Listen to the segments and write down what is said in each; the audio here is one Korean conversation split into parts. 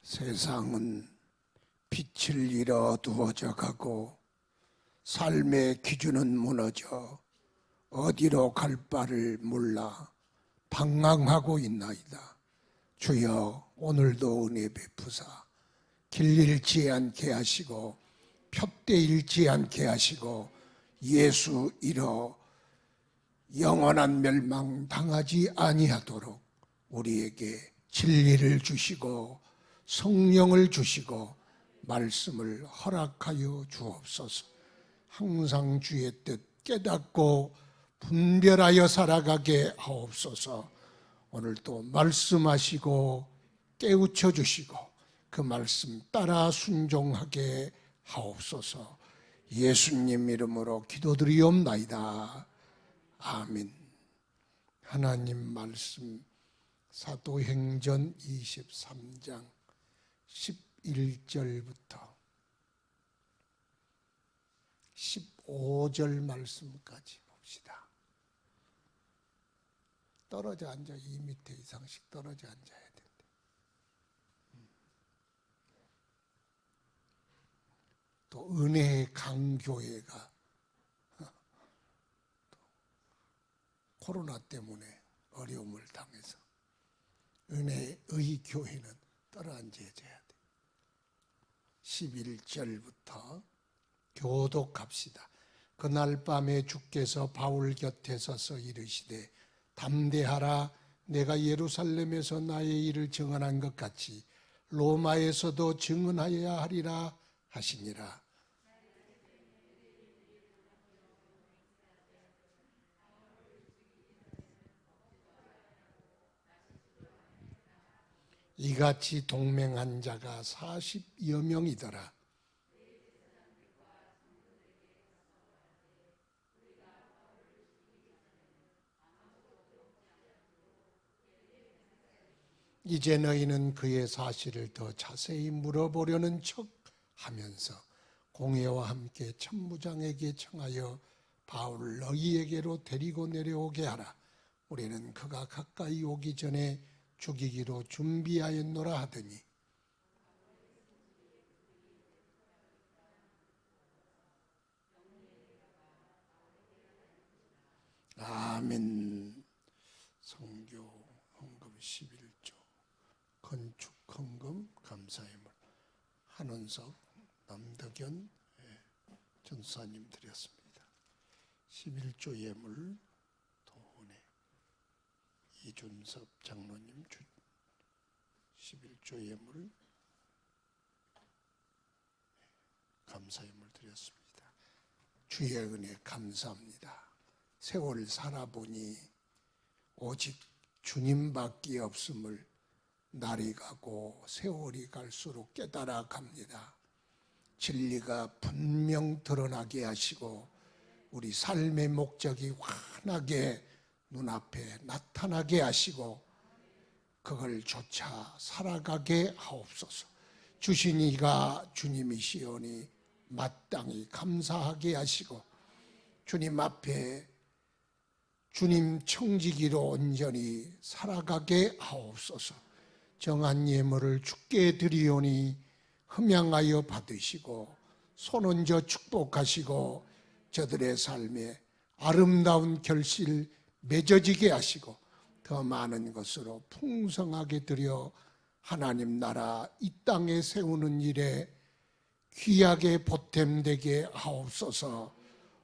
세상은 빛을 잃어 어두워져 가고 삶의 기준은 무너져 어디로 갈 바를 몰라 방황하고 있나이다. 주여, 오늘도 은혜 베푸사 길 잃지 않게 하시고 푯대 잃지 않게 하시고 예수 잃어 영원한 멸망 당하지 아니하도록 우리에게 진리를 주시고 성령을 주시고 말씀을 허락하여 주옵소서. 항상 주의 뜻 깨닫고 분별하여 살아가게 하옵소서. 오늘도 말씀하시고 깨우쳐 주시고 그 말씀 따라 순종하게 하옵소서. 예수님 이름으로 기도드리옵나이다. 아멘. 하나님 말씀 사도행전 23장 11절부터 15절 말씀까지 봅시다. 떨어져 앉아 2m 이상씩 떨어져 앉아야 된대. 또 은혜의 강교회가 코로나 때문에 어려움을 당해서 은혜의 교회는 떨어앉아야 돼. 11절부터 교독합시다. 그날 밤에 주께서 바울 곁에 서서 이르시되 담대하라. 내가 예루살렘에서 나의 일을 증언한 것 같이 로마에서도 증언하여야 하리라 하시니라. 이같이 동맹한 자가 40여 명이더라. 이제 너희는 그의 사실을 더 자세히 물어보려는 척 하면서 공회와 함께 천부장에게 청하여 바울을 너희에게로 데리고 내려오게 하라. 우리는 그가 가까이 오기 전에 죽이기로 준비하였노라 하더니 아멘. 성교 헌금 11조 건축 헌금 감사예물 한원석 남덕현 전사님 드렸습니다. 11조 예물 도훈의 이준섭 장로님 11조 예물 감사예물 드렸습니다. 주의 은혜 감사합니다. 세월 살아보니 오직 주님밖에 없음을 날이 가고 세월이 갈수록 깨달아 갑니다. 진리가 분명 드러나게 하시고 우리 삶의 목적이 환하게 눈앞에 나타나게 하시고 그걸 쫓아 살아가게 하옵소서. 주신 이가 주님이시오니 마땅히 감사하게 하시고 주님 앞에 주님 청지기로 온전히 살아가게 하옵소서. 정한 예물을 주께 드리오니 흠양하여 받으시고 손 얹어 축복하시고 저들의 삶에 아름다운 결실 맺어지게 하시고 더 많은 것으로 풍성하게 드려 하나님 나라 이 땅에 세우는 일에 귀하게 보탬되게 하옵소서.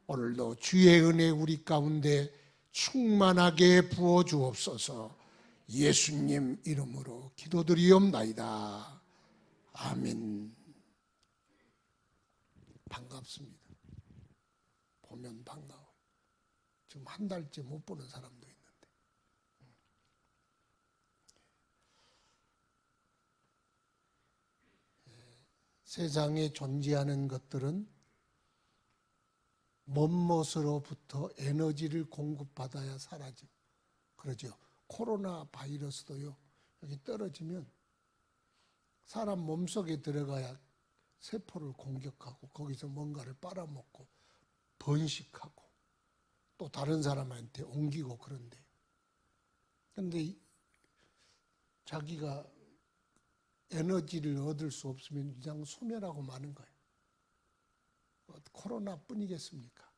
오늘도 주의 은혜 우리 가운데 충만하게 부어 주옵소서. 예수님 이름으로 기도드리옵나이다. 아멘. 반갑습니다. 보면 반가워. 지금 한 달째 못 보는 사람도 있는데. 세상에 존재하는 것들은 먼것으로부터 에너지를 공급받아야 사라져. 그러죠. 코로나 바이러스도요. 여기 떨어지면 사람 몸속에 들어가야 세포를 공격하고 거기서 뭔가를 빨아먹고 번식하고 또 다른 사람한테 옮기고 그런데. 그런데 자기가 에너지를 얻을 수 없으면 그냥 소멸하고 마는 거예요. 코로나뿐이겠습니까?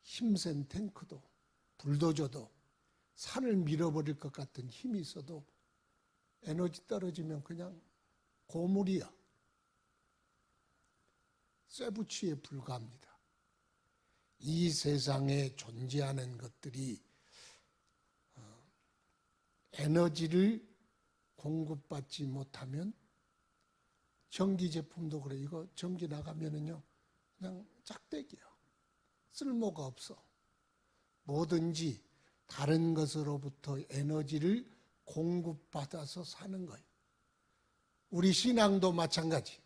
힘센 탱크도 불도저도 산을 밀어버릴 것 같은 힘이 있어도 에너지 떨어지면 그냥 고물이야. 쇠붙이에 불과합니다. 이 세상에 존재하는 것들이 에너지를 공급받지 못하면 전기 제품도 그래. 이거 전기 나가면은요 그냥 짝대기야. 쓸모가 없어. 뭐든지 다른 것으로부터 에너지를 공급받아서 사는 거예요. 우리 신앙도 마찬가지.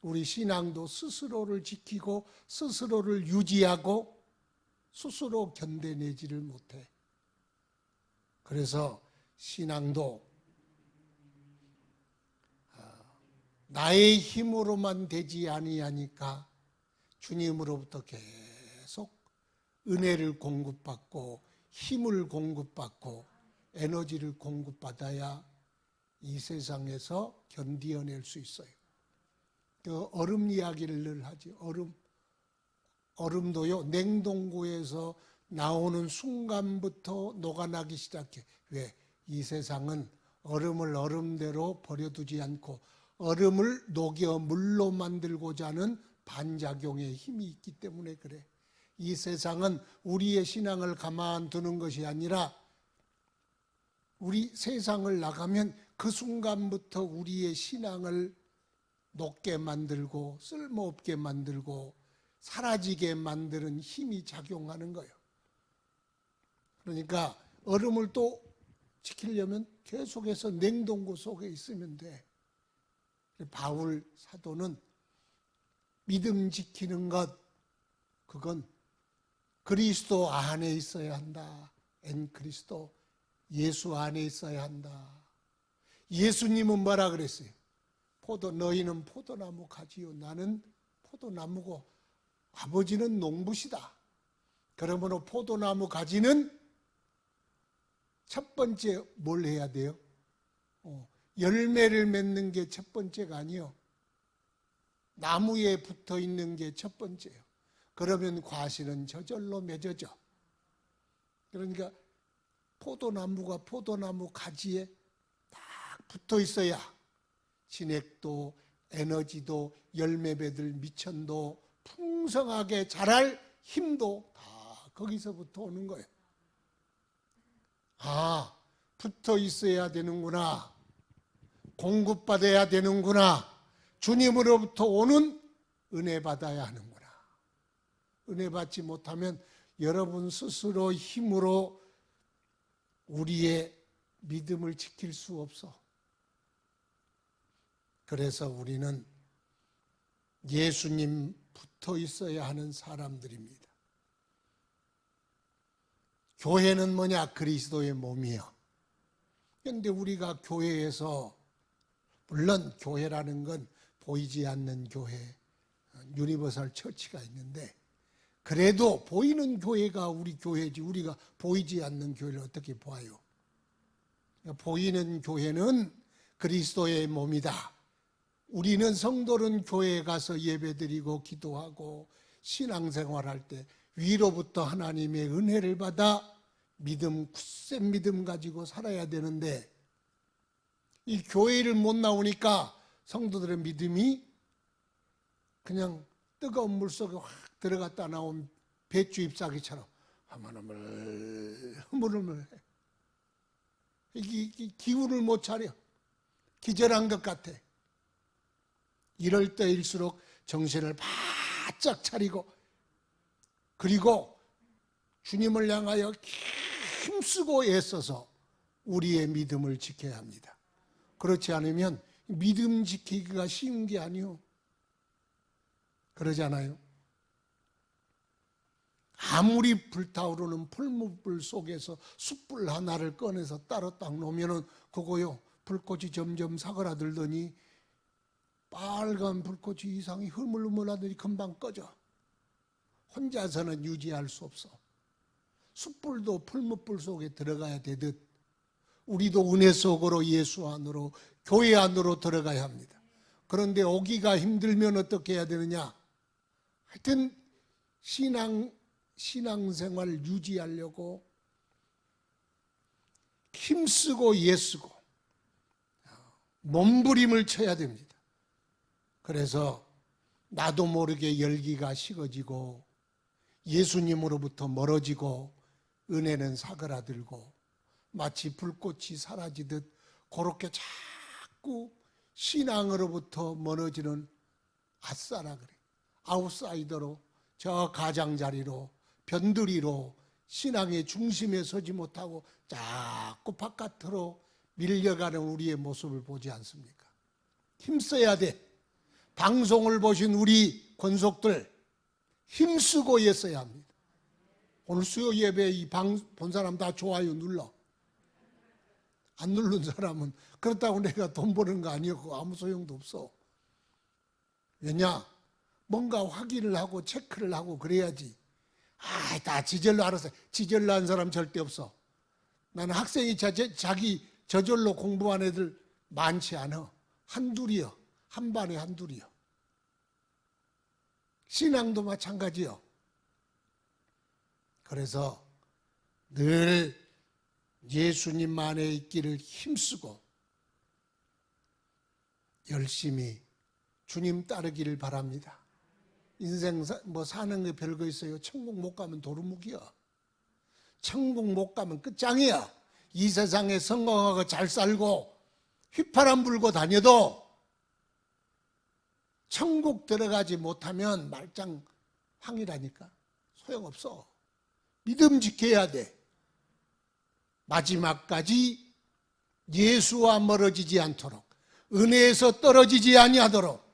우리 신앙도 스스로를 지키고 스스로를 유지하고 스스로 견뎌내지를 못해. 그래서 신앙도 나의 힘으로만 되지 아니하니까 주님으로부터 계속 은혜를 공급받고 힘을 공급받고 에너지를 공급받아야 이 세상에서 견디어낼 수 있어요. 그 얼음 이야기를 늘 하지. 얼음도요 냉동고에서 나오는 순간부터 녹아나기 시작해. 왜? 이 세상은 얼음을 얼음대로 버려두지 않고 얼음을 녹여 물로 만들고자 하는 반작용의 힘이 있기 때문에 그래. 이 세상은 우리의 신앙을 가만두는 것이 아니라 우리 세상을 나가면 그 순간부터 우리의 신앙을 녹게 만들고 쓸모없게 만들고 사라지게 만드는 힘이 작용하는 거예요. 그러니까 얼음을 또 지키려면 계속해서 냉동고 속에 있으면 돼. 바울 사도는 믿음 지키는 것, 그건 그리스도 안에 있어야 한다. 엔 그리스도, 예수 안에 있어야 한다. 예수님은 뭐라 그랬어요? 너희는 포도나무 가지요. 나는 포도나무고 아버지는 농부시다. 그러므로 포도나무 가지는 첫 번째 뭘 해야 돼요? 열매를 맺는 게 첫 번째가 아니요. 나무에 붙어 있는 게 첫 번째예요. 그러면 과실은 저절로 맺어져. 그러니까 포도나무가 포도나무 가지에 딱 붙어 있어야 진액도 에너지도 열매 맺을 미천도 풍성하게 자랄 힘도 다 거기서부터 오는 거예요. 아, 붙어 있어야 되는구나. 공급받아야 되는구나. 주님으로부터 오는 은혜 받아야 하는구나. 은혜 받지 못하면 여러분 스스로 힘으로 우리의 믿음을 지킬 수 없어. 그래서 우리는 예수님 붙어 있어야 하는 사람들입니다. 교회는 뭐냐? 그리스도의 몸이요. 그런데 우리가 교회에서, 물론 교회라는 건 보이지 않는 교회, 유니버설 처치가 있는데, 그래도 보이는 교회가 우리 교회지 우리가 보이지 않는 교회를 어떻게 봐요? 보이는 교회는 그리스도의 몸이다. 우리는 성도는 교회에 가서 예배드리고 기도하고 신앙생활할 때 위로부터 하나님의 은혜를 받아 굳센 믿음 가지고 살아야 되는데, 이 교회를 못 나오니까 성도들의 믿음이 그냥 뜨거운 물속에 확 들어갔다 나온 배추 잎사귀처럼 흐물흐물 해. 이게 기운을 못 차려. 기절한 것 같아. 이럴 때일수록 정신을 바짝 차리고, 그리고 주님을 향하여 힘쓰고 애써서 우리의 믿음을 지켜야 합니다. 그렇지 않으면 믿음 지키기가 쉬운 게 아니요. 그러잖아요. 아무리 불타오르는 풀무불 속에서 숯불 하나를 꺼내서 따로 딱 놓으면은 그거요, 불꽃이 점점 사그라들더니 빨간 불꽃이 이상이 흐물흐물하더니 금방 꺼져. 혼자서는 유지할 수 없어. 숯불도 풀무불 속에 들어가야 되듯 우리도 은혜 속으로 예수 안으로 교회 안으로 들어가야 합니다. 그런데 오기가 힘들면 어떻게 해야 되느냐? 하여튼 신앙생활을 유지하려고 힘쓰고 애쓰고 몸부림을 쳐야 됩니다. 그래서 나도 모르게 열기가 식어지고 예수님으로부터 멀어지고 은혜는 사그라들고 마치 불꽃이 사라지듯 그렇게 자꾸 신앙으로부터 멀어지는 아싸라 그래. 아웃사이더로 저 가장자리로 변두리로 신앙의 중심에 서지 못하고 자꾸 바깥으로 밀려가는 우리의 모습을 보지 않습니까? 힘써야 돼. 방송을 보신 우리 권속들 힘쓰고 애써야 합니다. 오늘 수요 예배 이 방 본 사람 다 좋아요 눌러. 안 누른 사람은 그렇다고 내가 돈 버는 거 아니고 아무 소용도 없어. 왜냐? 뭔가 확인을 하고 체크를 하고 그래야지. 다 지절로 알아서. 지절로 한 사람 절대 없어. 나는 학생이 자기 저절로 공부한 애들 많지 않아. 한둘이요. 한 반에 한둘이요. 신앙도 마찬가지요. 그래서 늘 예수님 안에 있기를 힘쓰고 열심히 주님 따르기를 바랍니다. 인생 뭐 사는 게 별거 있어요. 천국 못 가면 도루묵이야. 천국 못 가면 끝장이야. 이 세상에 성공하고 잘 살고 휘파람 불고 다녀도 천국 들어가지 못하면 말짱 황이라니까. 소용없어. 믿음 지켜야 돼. 마지막까지 예수와 멀어지지 않도록, 은혜에서 떨어지지 아니하도록,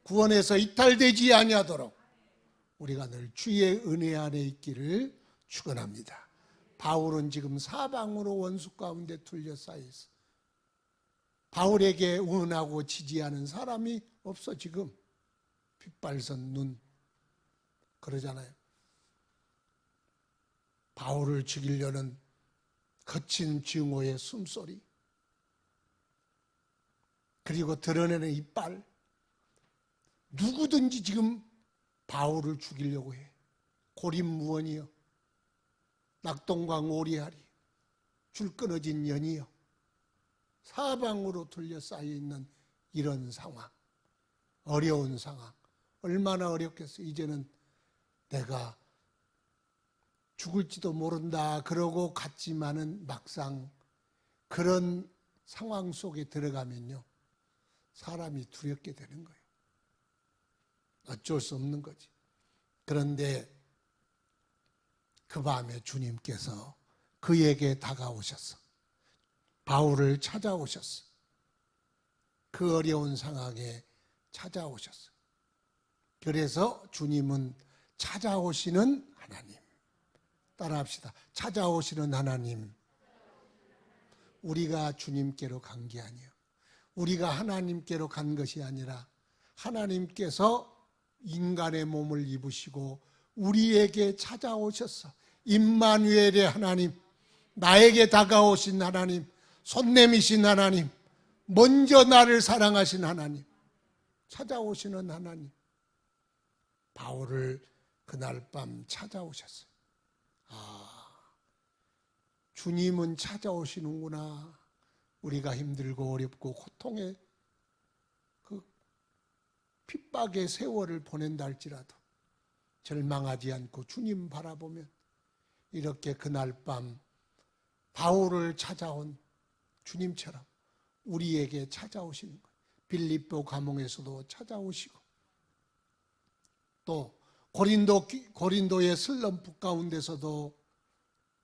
구원에서 이탈되지 아니하도록 우리가 늘 주의 은혜 안에 있기를 축원합니다. 바울은 지금 사방으로 원수 가운데 둘러싸여 있어. 바울에게 응원하고 지지하는 사람이 없어. 지금 핏발선 눈 그러잖아요. 바울을 죽이려는 거친 증오의 숨소리, 그리고 드러내는 이빨, 누구든지 지금 바울을 죽이려고 해. 고립무원이요, 낙동강 오리알이, 줄 끊어진 연이요, 사방으로 둘러싸여 있는 이런 상황, 어려운 상황. 얼마나 어렵겠어. 이제는 내가 죽을지도 모른다 그러고 갔지만은 막상 그런 상황 속에 들어가면요, 사람이 두렵게 되는 거예요. 어쩔 수 없는 거지. 그런데 그 밤에 주님께서 그에게 다가오셨어. 바울을 찾아오셨어. 그 어려운 상황에 찾아오셨어. 그래서 주님은 찾아오시는 하나님. 따라합시다. 찾아오시는 하나님. 우리가 주님께로 간 게 아니에요. 우리가 하나님께로 간 것이 아니라 하나님께서 인간의 몸을 입으시고 우리에게 찾아오셨어. 임마누엘의 하나님, 나에게 다가오신 하나님, 손 내미신 하나님, 먼저 나를 사랑하신 하나님, 찾아오시는 하나님. 바울을 그날 밤 찾아오셨어요. 주님은 찾아오시는구나. 우리가 힘들고 어렵고 고통의 그 핍박의 세월을 보낸다 할지라도 절망하지 않고 주님 바라보면 이렇게 그날 밤 바울을 찾아온 주님처럼 우리에게 찾아오시는 거예요. 빌립보 감옥에서도 찾아오시고 또 고린도의 슬럼프 가운데서도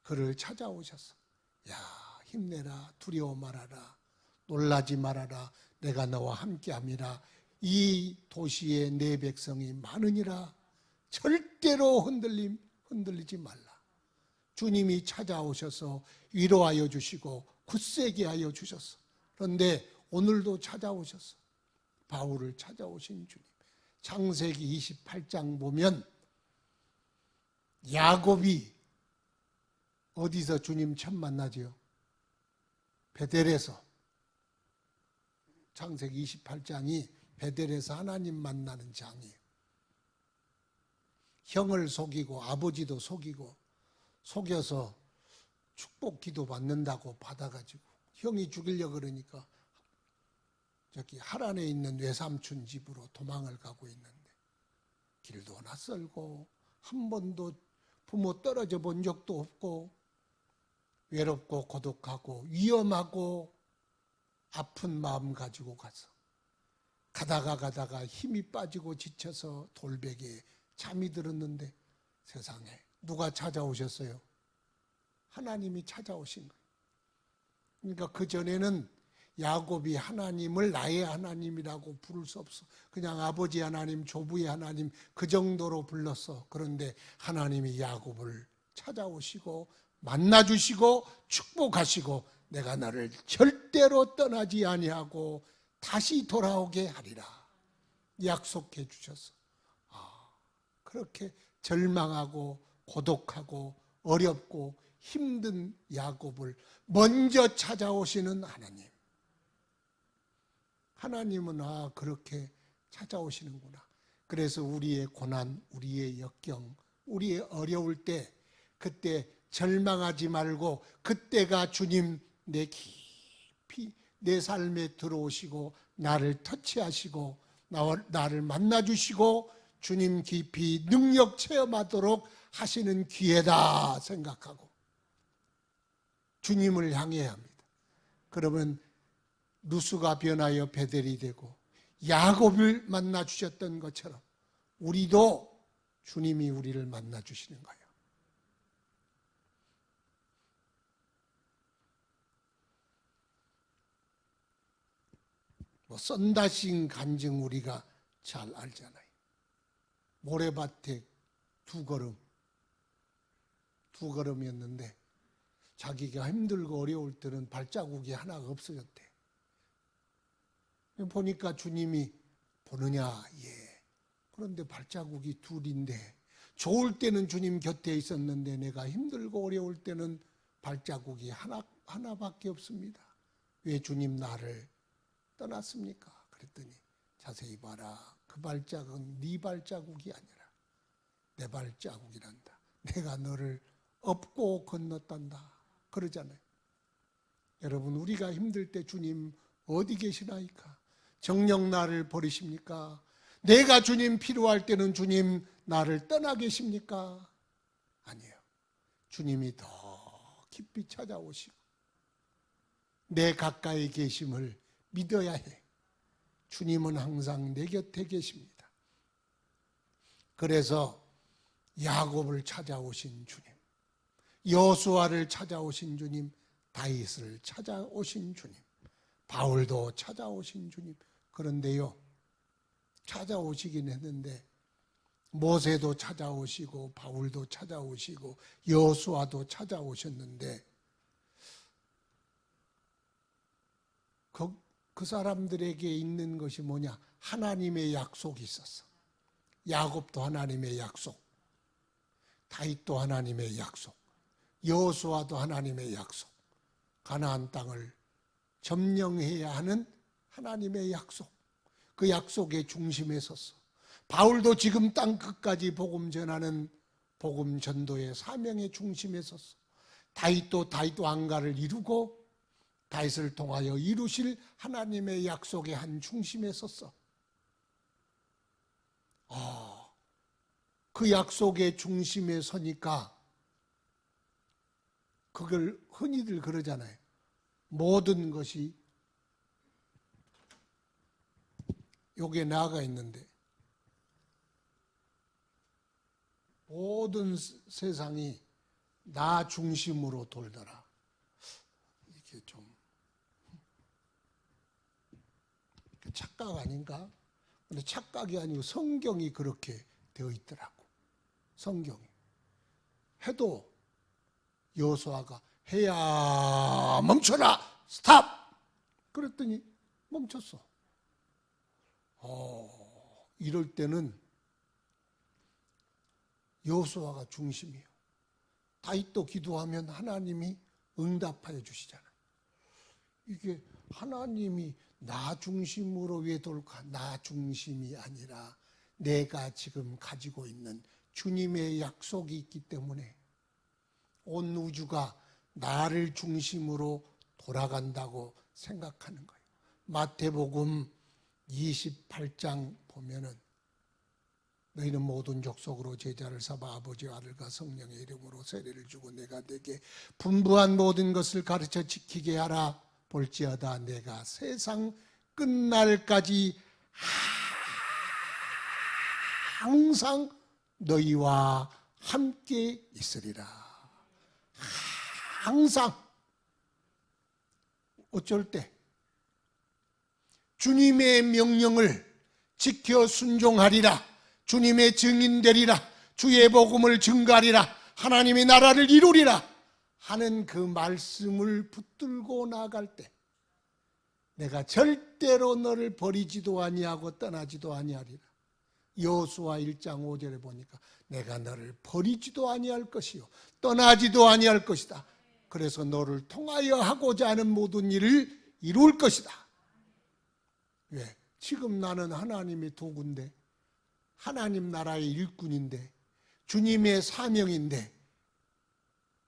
그를 찾아오셨어. 야, 힘내라, 두려워 말아라, 놀라지 말아라, 내가 너와 함께함이라. 이 도시에 내 백성이 많으니라. 절대로 흔들리지 말라. 주님이 찾아오셔서 위로하여 주시고 굳세게 하여 주셨어. 그런데 오늘도 찾아오셨어. 바울을 찾아오신 주님. 창세기 28장 보면 야곱이 어디서 주님 처음 만나죠? 베델에서 창세기 28장이 베델에서 하나님 만나는 장이에요. 형을 속이고 아버지도 속이고 속여서 축복 기도 받는다고 받아가지고 형이 죽이려고 그러니까 저기 하란에 있는 외삼촌 집으로 도망을 가고 있는데 길도 낯설고 한 번도 부모 떨어져 본 적도 없고 외롭고 고독하고 위험하고 아픈 마음 가지고 가서 가다가 힘이 빠지고 지쳐서 돌베개에 잠이 들었는데 세상에 누가 찾아오셨어요? 하나님이 찾아오신 거예요. 그러니까 그전에는 야곱이 하나님을 나의 하나님이라고 부를 수 없어. 그냥 아버지 하나님, 조부의 하나님 그 정도로 불렀어. 그런데 하나님이 야곱을 찾아오시고 만나주시고 축복하시고 내가 너를 절대로 떠나지 아니하고 다시 돌아오게 하리라 약속해 주셔서 그렇게 절망하고 고독하고 어렵고 힘든 야곱을 먼저 찾아오시는 하나님. 하나님은 그렇게 찾아오시는구나. 그래서 우리의 고난, 우리의 역경, 우리의 어려울 때 그때 절망하지 말고 그때가 주님 내 깊이 내 삶에 들어오시고 나를 터치하시고 나를 만나주시고 주님 깊이 능력 체험하도록 하시는 기회다 생각하고 주님을 향해야 합니다. 그러면 루스가 변하여 베델이 되고 야곱을 만나 주셨던 것처럼 우리도 주님이 우리를 만나 주시는 거예요. 썬다싱 간증 우리가 잘 알잖아요. 모래밭에 두 걸음이었는데 자기가 힘들고 어려울 때는 발자국이 하나가 없어졌대. 보니까 주님이 보느냐? 예. 그런데 발자국이 둘인데 좋을 때는 주님 곁에 있었는데 내가 힘들고 어려울 때는 발자국이 하나밖에 없습니다. 왜 주님 나를 떠났습니까? 그랬더니 자세히 봐라. 그 발자국은 네 발자국이 아니라 내 발자국이란다. 내가 너를 업고 건넜단다. 그러잖아요. 여러분 우리가 힘들 때 주님 어디 계시나이까? 정녕 나를 버리십니까? 내가 주님 필요할 때는 주님 나를 떠나 계십니까? 아니에요. 주님이 더 깊이 찾아오시고 내 가까이 계심을 믿어야 해. 주님은 항상 내 곁에 계십니다. 그래서 야곱을 찾아오신 주님, 여호수아를 찾아오신 주님, 다윗을 찾아오신 주님, 바울도 찾아오신 주님. 그런데요, 찾아오시긴 했는데 모세도 찾아오시고 바울도 찾아오시고 여호수아도 찾아오셨는데 그 사람들에게 있는 것이 뭐냐? 하나님의 약속이 있었어. 야곱도 하나님의 약속, 다윗도 하나님의 약속, 여호수아도 하나님의 약속, 가나안 땅을 점령해야 하는 하나님의 약속, 그 약속의 중심에 섰어. 바울도 지금 땅 끝까지 복음 전하는 복음 전도의 사명의 중심에 섰어. 다윗도 다윗 왕가를 이루고 다윗을 통하여 이루실 하나님의 약속의 한 중심에 섰어. 그 약속의 중심에 서니까 그걸 흔히들 그러잖아요. 모든 것이 여기에 나아가 있는데 모든 세상이 나 중심으로 돌더라. 이게 좀 착각 아닌가? 근데 착각이 아니고 성경이 그렇게 되어 있더라고. 성경이. 해도 여호수아가 해야 멈춰라! 스탑! 그랬더니 멈췄어. 이럴 때는 여호수아가 중심이에요. 다윗도 기도하면 하나님이 응답하여 주시잖아요. 이게 하나님이 나 중심으로 왜 돌까? 나 중심이 아니라 내가 지금 가지고 있는 주님의 약속이 있기 때문에 온 우주가 나를 중심으로 돌아간다고 생각하는 거예요. 마태복음 28장 보면은 너희는 모든 족속으로 제자를 삼아 아버지와 아들과 성령의 이름으로 세례를 주고 내가 네게 분부한 모든 것을 가르쳐 지키게 하라. 볼지어다 내가 세상 끝날까지 항상 너희와 함께 있으리라. 항상. 어쩔 때 주님의 명령을 지켜 순종하리라. 주님의 증인되리라. 주의 복음을 증거하리라. 하나님의 나라를 이루리라 하는 그 말씀을 붙들고 나아갈 때 내가 절대로 너를 버리지도 아니하고 떠나지도 아니하리라. 여호수아 1장 5절에 보니까 내가 너를 버리지도 아니할 것이요 떠나지도 아니할 것이다. 그래서 너를 통하여 하고자 하는 모든 일을 이룰 것이다. 왜? 지금 나는 하나님의 도구인데 하나님 나라의 일꾼인데 주님의 사명인데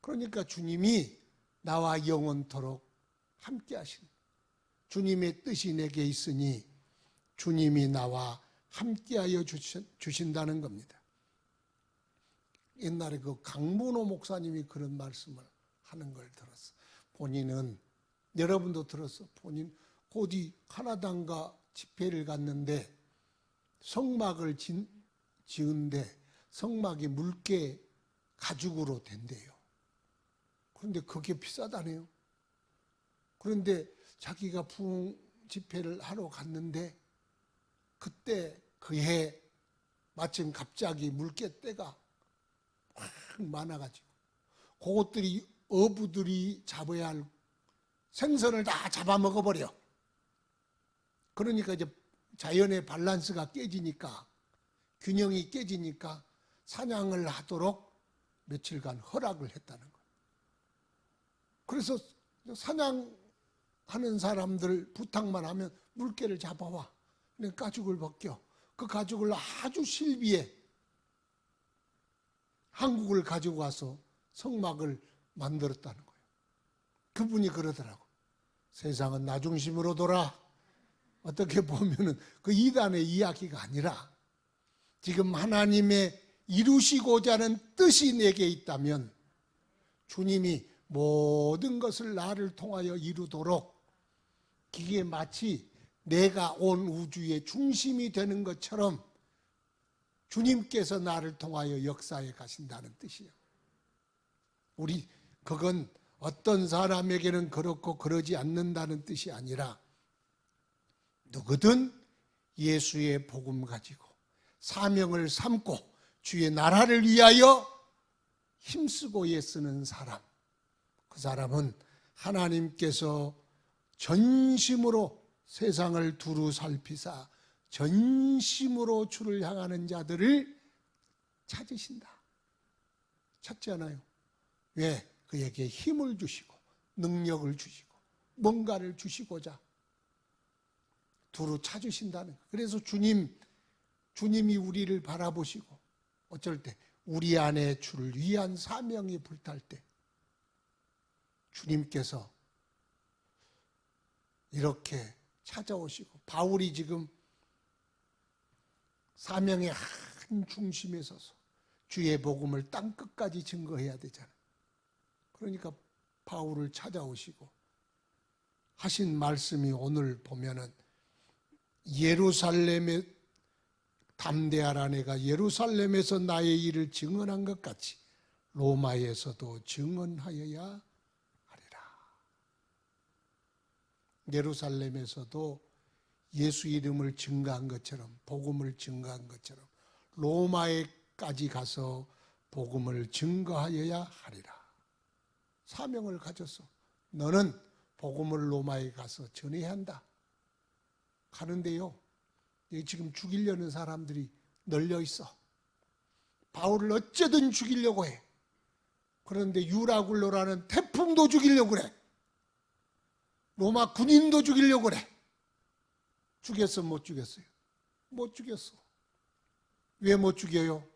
그러니까 주님이 나와 영원토록 함께 하시는 주님의 뜻이 내게 있으니 주님이 나와 함께하여 주신다는 겁니다. 옛날에 그 강문호 목사님이 그런 말씀을 하는 걸 들었어. 본인은 여러분도 들었어. 본인 곧이 카나다인가 집회를 갔는데 성막을 지은데 성막이 물개 가죽으로 된대요. 그런데 그게 비싸다네요. 그런데 자기가 부흥 집회를 하러 갔는데 그때 그해 마침 갑자기 물개떼가 확 많아가지고 그것들이 어부들이 잡아야 할 생선을 다 잡아먹어버려. 그러니까 이제 자연의 밸런스가 깨지니까 균형이 깨지니까 사냥을 하도록 며칠간 허락을 했다는 거예요. 그래서 사냥하는 사람들 부탁만 하면 물개를 잡아와. 가죽을 벗겨. 그 가죽을 아주 실비에 한국을 가지고 와서 성막을 만들었다는 거예요. 그분이 그러더라고. 세상은 나 중심으로 돌아. 어떻게 보면은 그 이단의 이야기가 아니라 지금 하나님의 이루시고자 하는 뜻이 내게 있다면 주님이 모든 것을 나를 통하여 이루도록 이게 마치 내가 온 우주의 중심이 되는 것처럼 주님께서 나를 통하여 역사에 가신다는 뜻이에요. 그건 어떤 사람에게는 그렇고 그러지 않는다는 뜻이 아니라 누구든 예수의 복음 가지고 사명을 삼고 주의 나라를 위하여 힘쓰고 애쓰는 사람, 그 사람은 하나님께서 전심으로 세상을 두루 살피사 전심으로 주를 향하는 자들을 찾으신다. 찾지 않아요. 왜? 그에게 힘을 주시고 능력을 주시고 뭔가를 주시고자 두루 찾으신다는 거예요. 그래서 주님이 우리를 바라보시고 어쩔 때 우리 안에 주를 위한 사명이 불탈 때 주님께서 이렇게 찾아오시고 바울이 지금 사명의 한 중심에 서서 주의 복음을 땅끝까지 증거해야 되잖아요. 그러니까 바울을 찾아오시고 하신 말씀이 오늘 보면은 예루살렘에 담대하라. 내가 예루살렘에서 나의 일을 증언한 것 같이 로마에서도 증언하여야 하리라. 예루살렘에서도 예수 이름을 증거한 것처럼 복음을 증거한 것처럼 로마에까지 가서 복음을 증거하여야 하리라. 사명을 가졌어. 너는 복음을 로마에 가서 전해야 한다. 가는데요, 지금 죽이려는 사람들이 널려 있어. 바울을 어쩌든 죽이려고 해. 그런데 유라굴로라는 태풍도 죽이려고 그래. 로마 군인도 죽이려고 그래. 죽였어, 못 죽였어요? 못 죽였어. 왜 못 죽여요?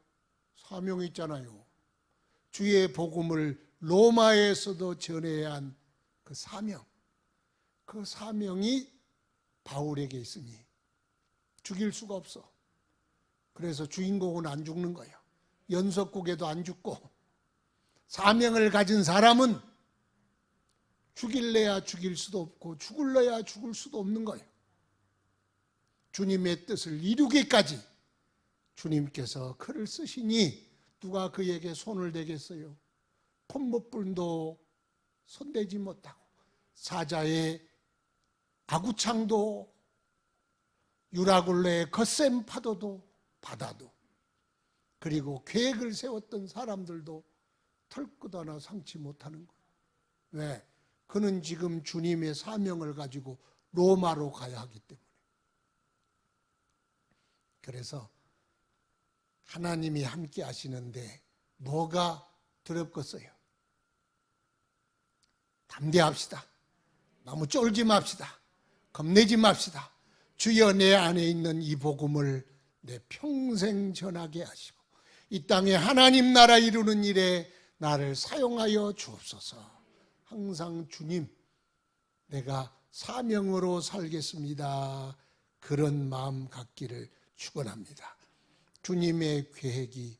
사명이 있잖아요. 주의 복음을 로마에서도 전해야 한 그 사명. 그 사명이 바울에게 있으니 죽일 수가 없어. 그래서 주인공은 안 죽는 거예요. 연속국에도 안 죽고, 사명을 가진 사람은 죽일래야 죽일 수도 없고 죽을래야 죽을 수도 없는 거예요. 주님의 뜻을 이루기까지 주님께서 그를 쓰시니 누가 그에게 손을 대겠어요? 콧못불도 손대지 못하고 사자의 아구창도 유라굴레의 거센 파도도 바다도, 그리고 계획을 세웠던 사람들도 털끝 하나 상치 못하는 거예요. 왜? 그는 지금 주님의 사명을 가지고 로마로 가야 하기 때문에. 그래서 하나님이 함께 하시는데 뭐가 두렵겠어요? 담대합시다. 너무 쫄지 맙시다. 겁내지 맙시다. 주여, 내 안에 있는 이 복음을 내 평생 전하게 하시고 이 땅에 하나님 나라 이루는 일에 나를 사용하여 주옵소서. 항상 주님, 내가 사명으로 살겠습니다. 그런 마음 갖기를 축원합니다. 주님의 계획이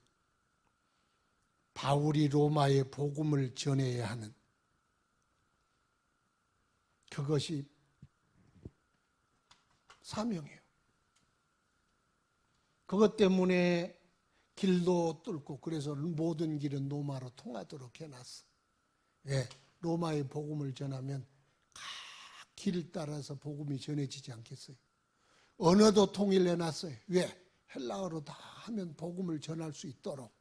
바울이 로마에 복음을 전해야 하는 그것이 사명이에요. 그것 때문에 길도 뚫고, 그래서 모든 길은 로마로 통하도록 해놨어. 왜? 로마의 복음을 전하면 각 길 따라서 복음이 전해지지 않겠어요? 언어도 통일해놨어요. 왜? 헬라어로 다 하면 복음을 전할 수 있도록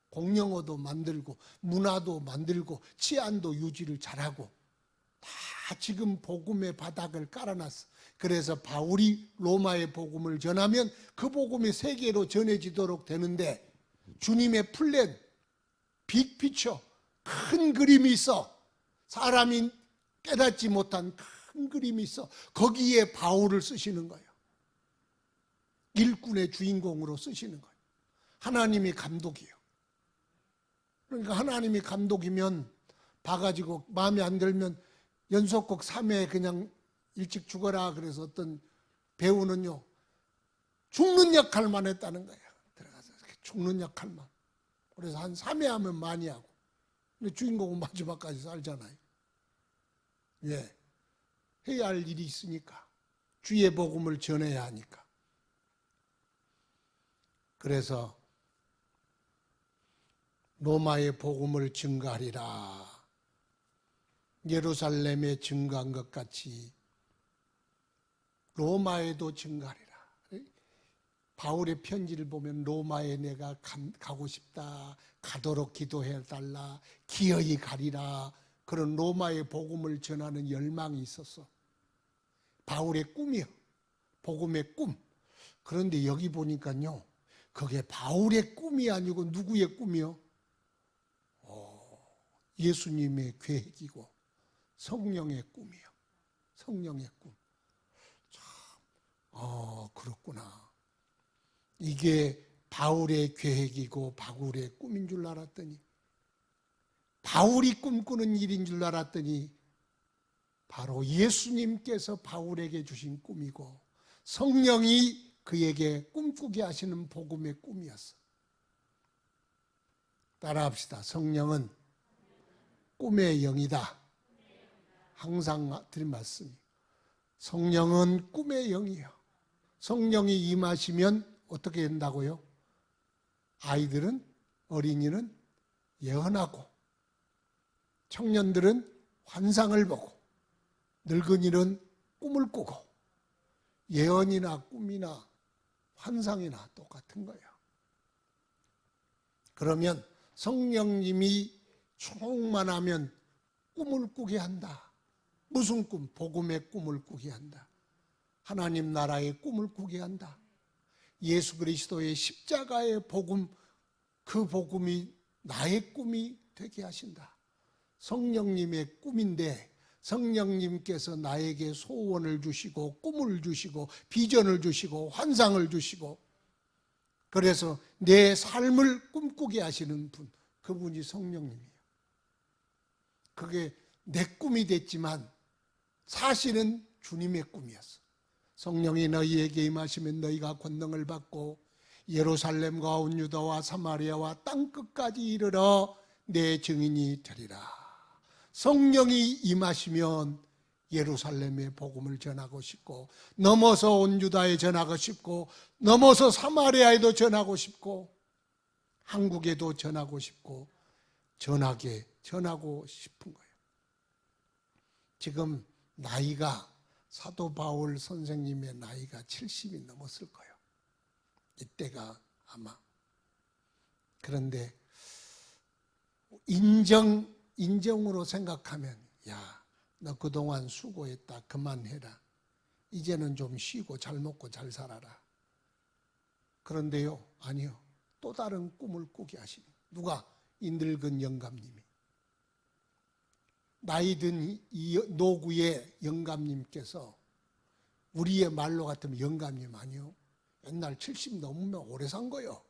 공용어도 만들고 문화도 만들고 치안도 유지를 잘하고 다 지금 복음의 바닥을 깔아놨어. 그래서 바울이 로마의 복음을 전하면 그 복음이 세계로 전해지도록 되는데, 주님의 플랜, 빅피처, 큰 그림이 있어. 사람이 깨닫지 못한 큰 그림이 있어. 거기에 바울을 쓰시는 거예요. 일꾼의 주인공으로 쓰시는 거예요. 하나님이 감독이에요. 그러니까 하나님이 감독이면 봐가지고 마음에 안 들면 연속곡 3회 그냥 일찍 죽어라. 그래서 어떤 배우는요, 죽는 역할만 했다는 거예요. 들어가서 죽는 역할만. 그래서 한 3회 하면 많이 하고. 근데 주인공은 마지막까지 살잖아요. 왜? 해야 할 일이 있으니까. 주의 복음을 전해야 하니까. 그래서 로마의 복음을 증거하리라. 예루살렘에 증거한 것 같이 로마에도 증거하리라. 바울의 편지를 보면 로마에 내가 가고 싶다, 가도록 기도해달라, 기어이 가리라, 그런 로마의 복음을 전하는 열망이 있었어. 바울의 꿈이요, 복음의 꿈. 그런데 여기 보니까요, 그게 바울의 꿈이 아니고 누구의 꿈이요? 예수님의 계획이고 성령의 꿈이요. 성령의 꿈. 참, 그렇구나. 이게 바울의 계획이고 바울의 꿈인 줄 알았더니, 바울이 꿈꾸는 일인 줄 알았더니 바로 예수님께서 바울에게 주신 꿈이고 성령이 그에게 꿈꾸게 하시는 복음의 꿈이었어. 따라합시다. 성령은 꿈의 영이다. 항상 드린 말씀이, 성령은 꿈의 영이에요. 성령이 임하시면 어떻게 된다고요? 아이들은, 어린이는 예언하고, 청년들은 환상을 보고, 늙은이는 꿈을 꾸고, 예언이나 꿈이나 환상이나 똑같은 거예요. 그러면 성령님이 충만하면 꿈을 꾸게 한다. 무슨 꿈? 복음의 꿈을 꾸게 한다. 하나님 나라의 꿈을 꾸게 한다. 예수 그리스도의 십자가의 복음, 그 복음이 나의 꿈이 되게 하신다. 성령님의 꿈인데 성령님께서 나에게 소원을 주시고 꿈을 주시고 비전을 주시고 환상을 주시고 그래서 내 삶을 꿈꾸게 하시는 분, 그분이 성령님이에요. 그게 내 꿈이 됐지만 사실은 주님의 꿈이었어. 성령이 너희에게 임하시면 너희가 권능을 받고 예루살렘과 온 유다와 사마리아와 땅끝까지 이르러 내 증인이 되리라. 성령이 임하시면 예루살렘에 복음을 전하고 싶고 넘어서 온 유다에 전하고 싶고 넘어서 사마리아에도 전하고 싶고 한국에도 전하고 싶고 전하고 싶은 거예요. 지금 나이가 사도 바울 선생님의 나이가 70이 넘었을 거예요. 이때가 아마. 그런데 인정으로 생각하면 야, 너 그동안 수고했다. 그만해라. 이제는 좀 쉬고 잘 먹고 잘 살아라. 그런데요, 아니요. 또 다른 꿈을 꾸게 하시는. 누가? 이 늙은 영감님이. 나이든 이 노구의 영감님께서 우리의 말로 같으면 영감님 아니요. 옛날 70 넘으면 오래 산 거요.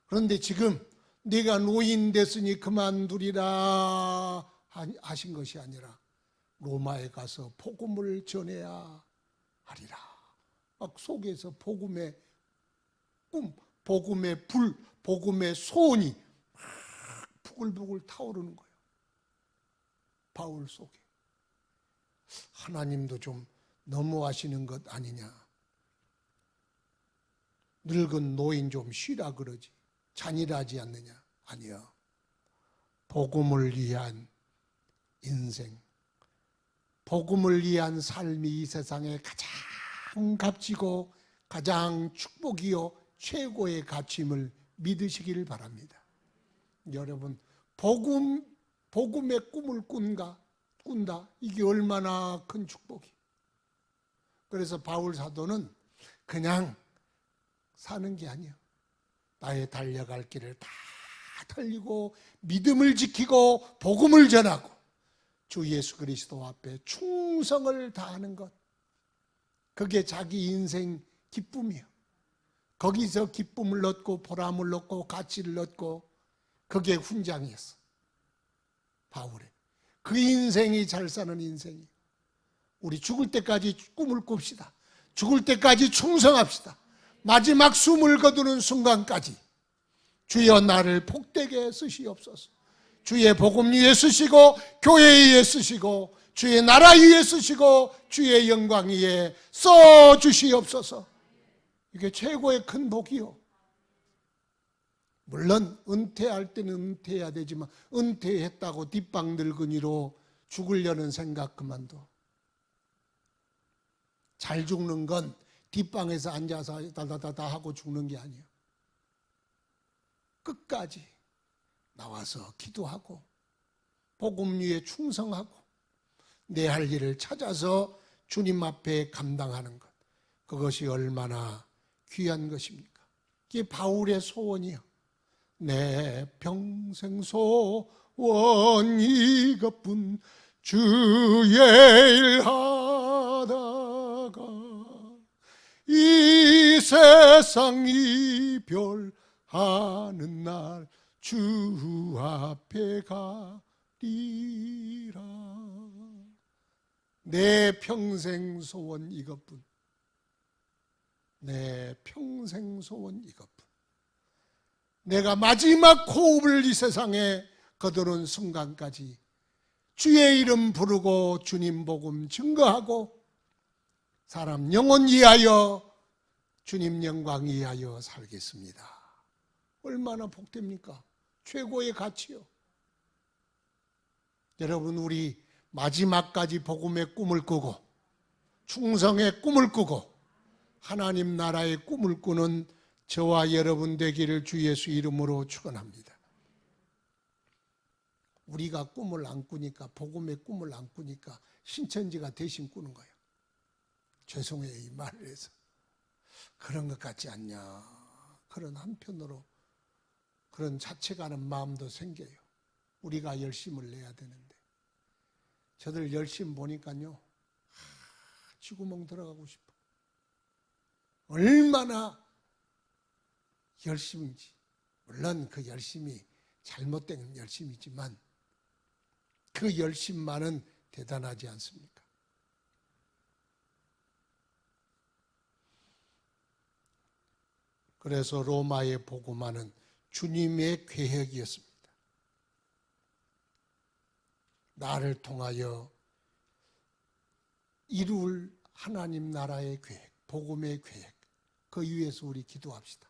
그런데 지금 네가 노인 됐으니 그만두리라 하신 것이 아니라 로마에 가서 복음을 전해야 하리라. 막 속에서 복음의 꿈, 복음의 불, 복음의 소원이 막 부글부글 타오르는 거예요. 바울 속에. 하나님도 좀 너무하시는 것 아니냐. 늙은 노인 좀 쉬라 그러지. 잔인하지 않느냐. 아니요. 복음을 위한 인생, 복음을 위한 삶이 이 세상에 가장 값지고 가장 축복이요 최고의 가치임을 믿으시기를 바랍니다. 여러분, 복음의 꿈을 꾼다. 이게 얼마나 큰 축복이. 그래서 바울 사도는 그냥 사는 게 아니에요. 나의 달려갈 길을 다 달리고 믿음을 지키고 복음을 전하고 주 예수 그리스도 앞에 충성을 다하는 것. 그게 자기 인생 기쁨이에요. 거기서 기쁨을 얻고 보람을 얻고 가치를 얻고 그게 훈장이었어. 바울의. 그 인생이 잘 사는 인생이에요. 우리 죽을 때까지 꿈을 꿉시다. 죽을 때까지 충성합시다. 마지막 숨을 거두는 순간까지 주여 나를 복되게 쓰시옵소서. 주의 복음 위에 쓰시고 교회 위에 쓰시고 주의 나라 위에 쓰시고 주의 영광 위에 써주시옵소서. 이게 최고의 큰 복이요. 물론 은퇴할 때는 은퇴해야 되지만 은퇴했다고 뒷방 늙은이로 죽으려는 생각 그만둬. 잘 죽는 건 뒷방에서 앉아서 다다다다 하고 죽는 게 아니에요. 끝까지 나와서 기도하고 복음 위에 충성하고 내 할 일을 찾아서 주님 앞에 감당하는 것. 그것이 얼마나 귀한 것입니까? 이게 바울의 소원이요. 내 평생 소원 이것뿐 주의 일 하다가 이 세상 이별하는 날 주 앞에 가리라. 내 평생 소원 이것뿐. 내 평생 소원 이것뿐. 내가 마지막 호흡을 이 세상에 거두는 순간까지 주의 이름 부르고 주님 복음 증거하고 사람 영혼 위하여 주님 영광 위하여 살겠습니다. 얼마나 복됩니까? 최고의 가치요. 여러분, 우리 마지막까지 복음의 꿈을 꾸고 충성의 꿈을 꾸고 하나님 나라의 꿈을 꾸는 저와 여러분 되기를 주 예수 이름으로 축원합니다. 우리가 꿈을 안 꾸니까, 복음의 꿈을 안 꾸니까 신천지가 대신 꾸는 거예요. 죄송해요, 이 말을 해서. 그런 것 같지 않냐. 그런 한편으로 그런 자책하는 마음도 생겨요. 우리가 열심을 내야 되는데. 저들 열심 보니까요, 쥐구멍 들어가고 싶어. 얼마나 열심인지. 물론 그 열심이 잘못된 열심이지만 그 열심만은 대단하지 않습니까? 그래서 로마의 복음화는 주님의 계획이었습니다. 나를 통하여 이룰 하나님 나라의 계획, 복음의 계획, 그 위해서 우리 기도합시다.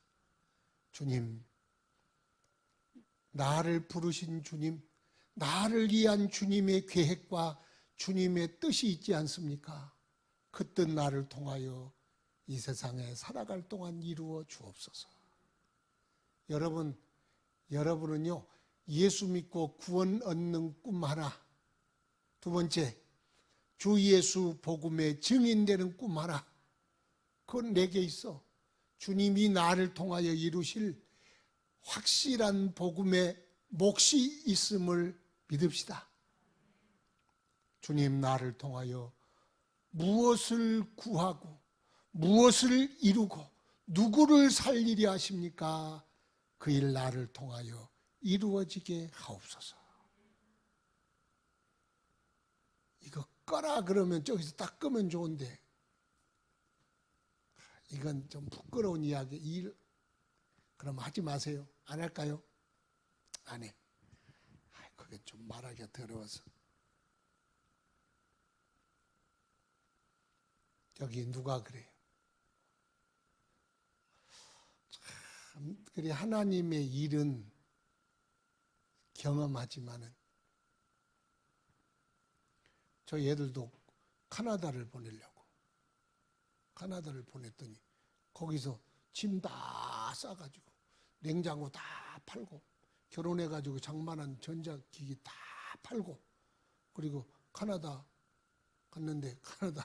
주님, 나를 부르신 주님, 나를 위한 주님의 계획과 주님의 뜻이 있지 않습니까? 그 뜻 나를 통하여 이 세상에 살아갈 동안 이루어 주옵소서. 여러분은요, 예수 믿고 구원 얻는 꿈 하나, 두 번째, 주 예수 복음의 증인되는 꿈 하나, 그건 내게 있어. 주님이 나를 통하여 이루실 확실한 복음의 몫이 있음을 믿읍시다. 주님, 나를 통하여 무엇을 구하고 무엇을 이루고 누구를 살리려 하십니까? 그 일 나를 통하여 이루어지게 하옵소서. 이거 꺼라 그러면 저기서 딱 끄면 좋은데, 이건 좀 부끄러운 이야기. 그럼 하지 마세요. 안 할까요? 안 해. 그게 좀 말하기가 더러워서. 여기 누가 그래요? 참, 그래, 하나님의 일은 경험하지만은, 저 애들도 카나다를 보냈더니 거기서 짐 다 싸가지고 냉장고 다 팔고 결혼해가지고 장만한 전자기기 다 팔고, 그리고 카나다 갔는데 카나다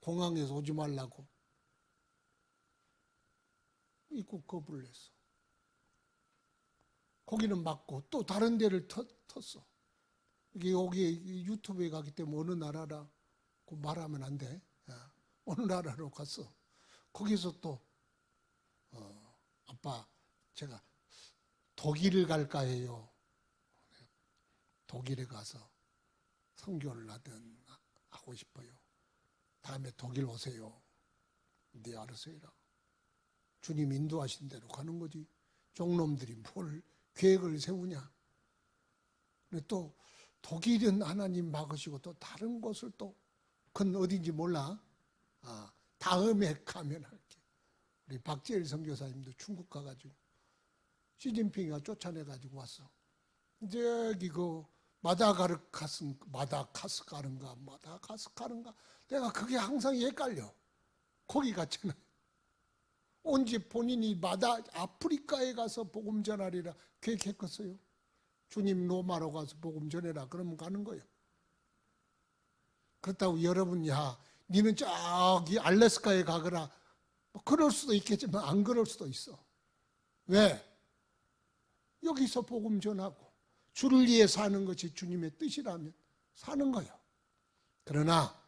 공항에서 오지 말라고 입국 거부를 했어. 거기는 맞고 또 다른 데를 텄어. 여기 유튜브에 가기 때문에 어느 나라라고 말하면 안 돼. 어느 나라로 갔어. 거기서 또 아빠, 제가 독일을 갈까 해요. 독일에 가서 선교를 하고 싶어요. 다음에 독일 오세요. 네, 알아서 해라. 주님 인도하신 대로 가는 거지. 종놈들이 뭘 계획을 세우냐. 근데 또 독일은 하나님 막으시고 또 다른 곳을 또, 그건 어딘지 몰라. 다음에 가면 할게. 우리 박재일 선교사님도 중국 가가지고 시진핑이가 쫓아내가지고 왔어. 저기 그 마다가스카르인가 내가 그게 항상 헷갈려. 거기 갔잖아. 언제 본인이 아프리카에 가서 복음 전하리라 계획했겠어요? 주님 로마로 가서 복음 전해라 그러면 가는 거예요. 그렇다고 여러분, 니는 저기 알래스카에 가거라, 그럴 수도 있겠지만 안 그럴 수도 있어. 왜? 여기서 복음 전하고 주를 위해 사는 것이 주님의 뜻이라면 사는 거예요. 그러나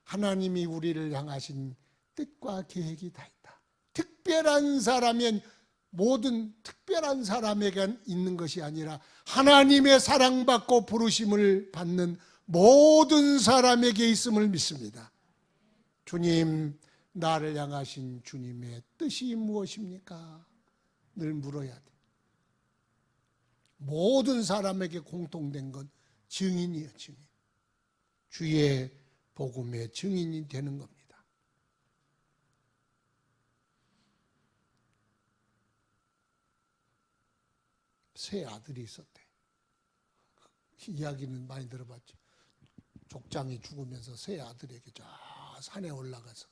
하나님이 우리를 향하신 뜻과 계획이 다 있다. 특별한 사람은 모든 특별한 사람에게 있는 것이 아니라 하나님의 사랑받고 부르심을 받는 모든 사람에게 있음을 믿습니다. 주님, 나를 향하신 주님의 뜻이 무엇입니까? 늘 물어야 돼. 모든 사람에게 공통된 건 증인이에요, 증인. 주의 복음의 증인이 되는 겁니다. 세 아들이 있었대. 이야기는 많이 들어봤죠. 족장이 죽으면서 세 아들에게 저 산에 올라가서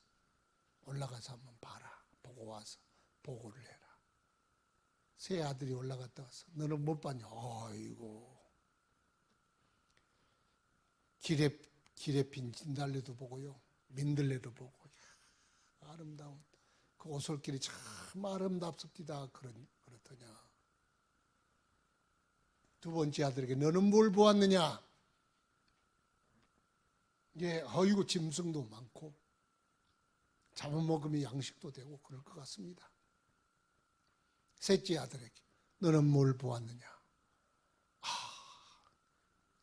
한번 봐라. 보고 와서 보고를 해라. 세 아들이 올라갔다 와서 너는 못 봤냐? 아이고. 길에 핀 진달래도 보고요. 민들레도 보고. 아름다운 그 오솔길이 참 아름답습니다. 그렇더냐. 두 번째 아들에게 너는 뭘 보았느냐? 이제 어이구 짐승도 많고 잡아먹으면 양식도 되고 그럴 것 같습니다. 셋째 아들에게 너는 뭘 보았느냐?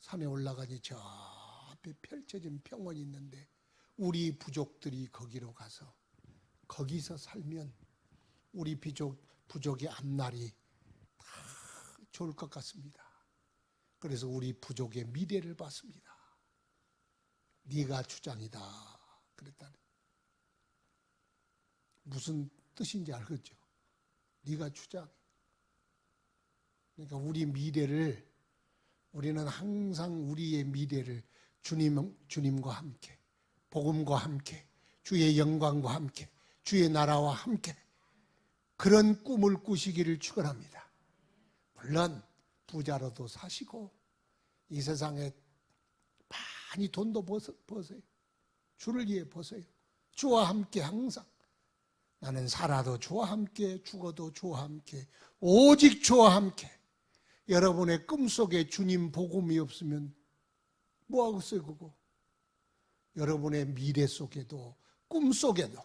산에 올라가니 저 앞에 펼쳐진 평원이 있는데 우리 부족들이 거기로 가서 거기서 살면 우리 부족의 앞날이 다 좋을 것 같습니다. 그래서 우리 부족의 미래를 봤습니다. 네가 주장이다 그랬다는. 무슨 뜻인지 알겠죠? 네가 주장. 그러니까 우리 미래를, 우리는 항상 우리의 미래를 주님과 함께, 복음과 함께, 주의 영광과 함께, 주의 나라와 함께 그런 꿈을 꾸시기를 축원합니다. 물론 부자로도 사시고 이 세상에 많이 돈도 버세요. 주를 위해 버세요. 주와 함께 항상 나는 살아도 주와 함께 죽어도 주와 함께 오직 주와 함께. 여러분의 꿈속에 주님 복음이 없으면 뭐하겠어요 그거. 여러분의 미래 속에도 꿈속에도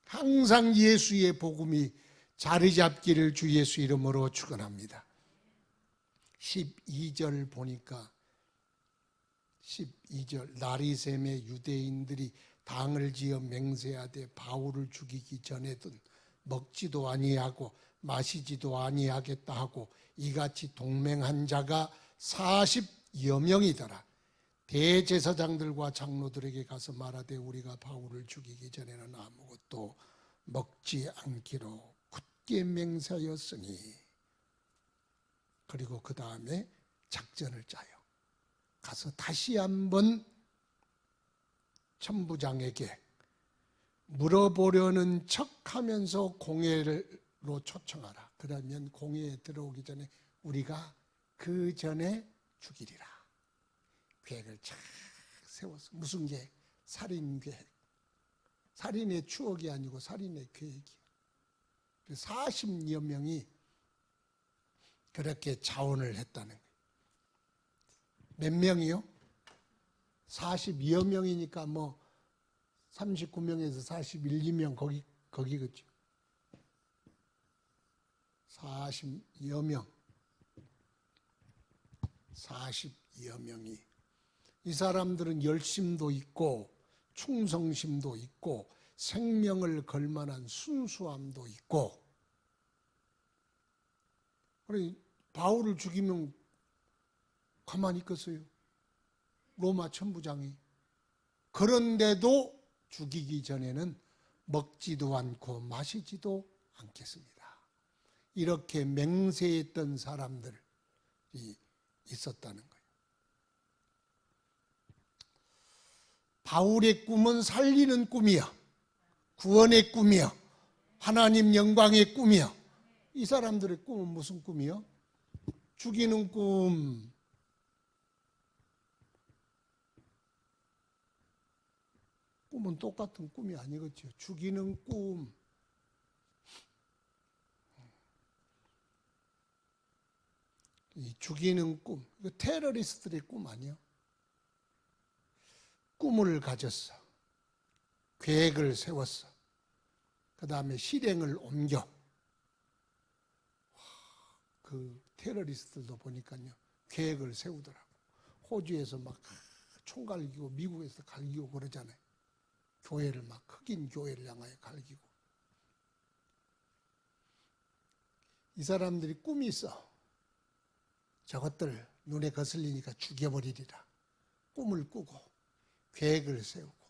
항상 예수의 복음이 자리 잡기를 주 예수 이름으로 축원합니다. 12절 보니까 12절 나리샘의 유대인들이 당을 지어 맹세하되 바울을 죽이기 전에든 먹지도 아니하고 마시지도 아니하겠다 하고 이같이 동맹한 자가 40여 명이더라. 대제사장들과 장로들에게 가서 말하되 우리가 바울을 죽이기 전에는 아무것도 먹지 않기로 굳게 맹세하였으니. 그리고 그 다음에 작전을 짜요. 가서 다시 한번 천부장에게 물어보려는 척하면서 공회로 초청하라. 그러면 공회에 들어오기 전에 우리가 그 전에 죽이리라. 계획을 쫙 세웠어. 무슨 계획? 살인 계획. 살인의 추억이 아니고 살인의 계획이야. 40여 명이 그렇게 자원을 했다는 거예요. 몇 명이요? 40여 명이니까 뭐 39명에서 41, 2명 거기겠죠. 40여 명. 40여 명이. 이 사람들은 열심도 있고 충성심도 있고 생명을 걸 만한 순수함도 있고. 그래 바울을 죽이면 가만히 있겠어요? 로마 천부장이. 그런데도 죽이기 전에는 먹지도 않고 마시지도 않겠습니다. 이렇게 맹세했던 사람들이 있었다는 거예요. 바울의 꿈은 살리는 꿈이야. 구원의 꿈이야. 하나님 영광의 꿈이야. 이 사람들의 꿈은 무슨 꿈이야? 죽이는 꿈. 꿈은 똑같은 꿈이 아니겠죠. 죽이는 꿈. 이 죽이는 꿈. 이거 테러리스트들의 꿈 아니야? 꿈을 가졌어. 계획을 세웠어. 그 다음에 실행을 옮겨. 그 테러리스트들도 보니까요. 계획을 세우더라고. 호주에서 막 총 갈기고 미국에서 갈기고 그러잖아요. 교회를 막 흑인 교회를 향하여 갈기고. 이 사람들이 꿈이 있어. 저것들 눈에 거슬리니까 죽여버리리라. 꿈을 꾸고 계획을 세우고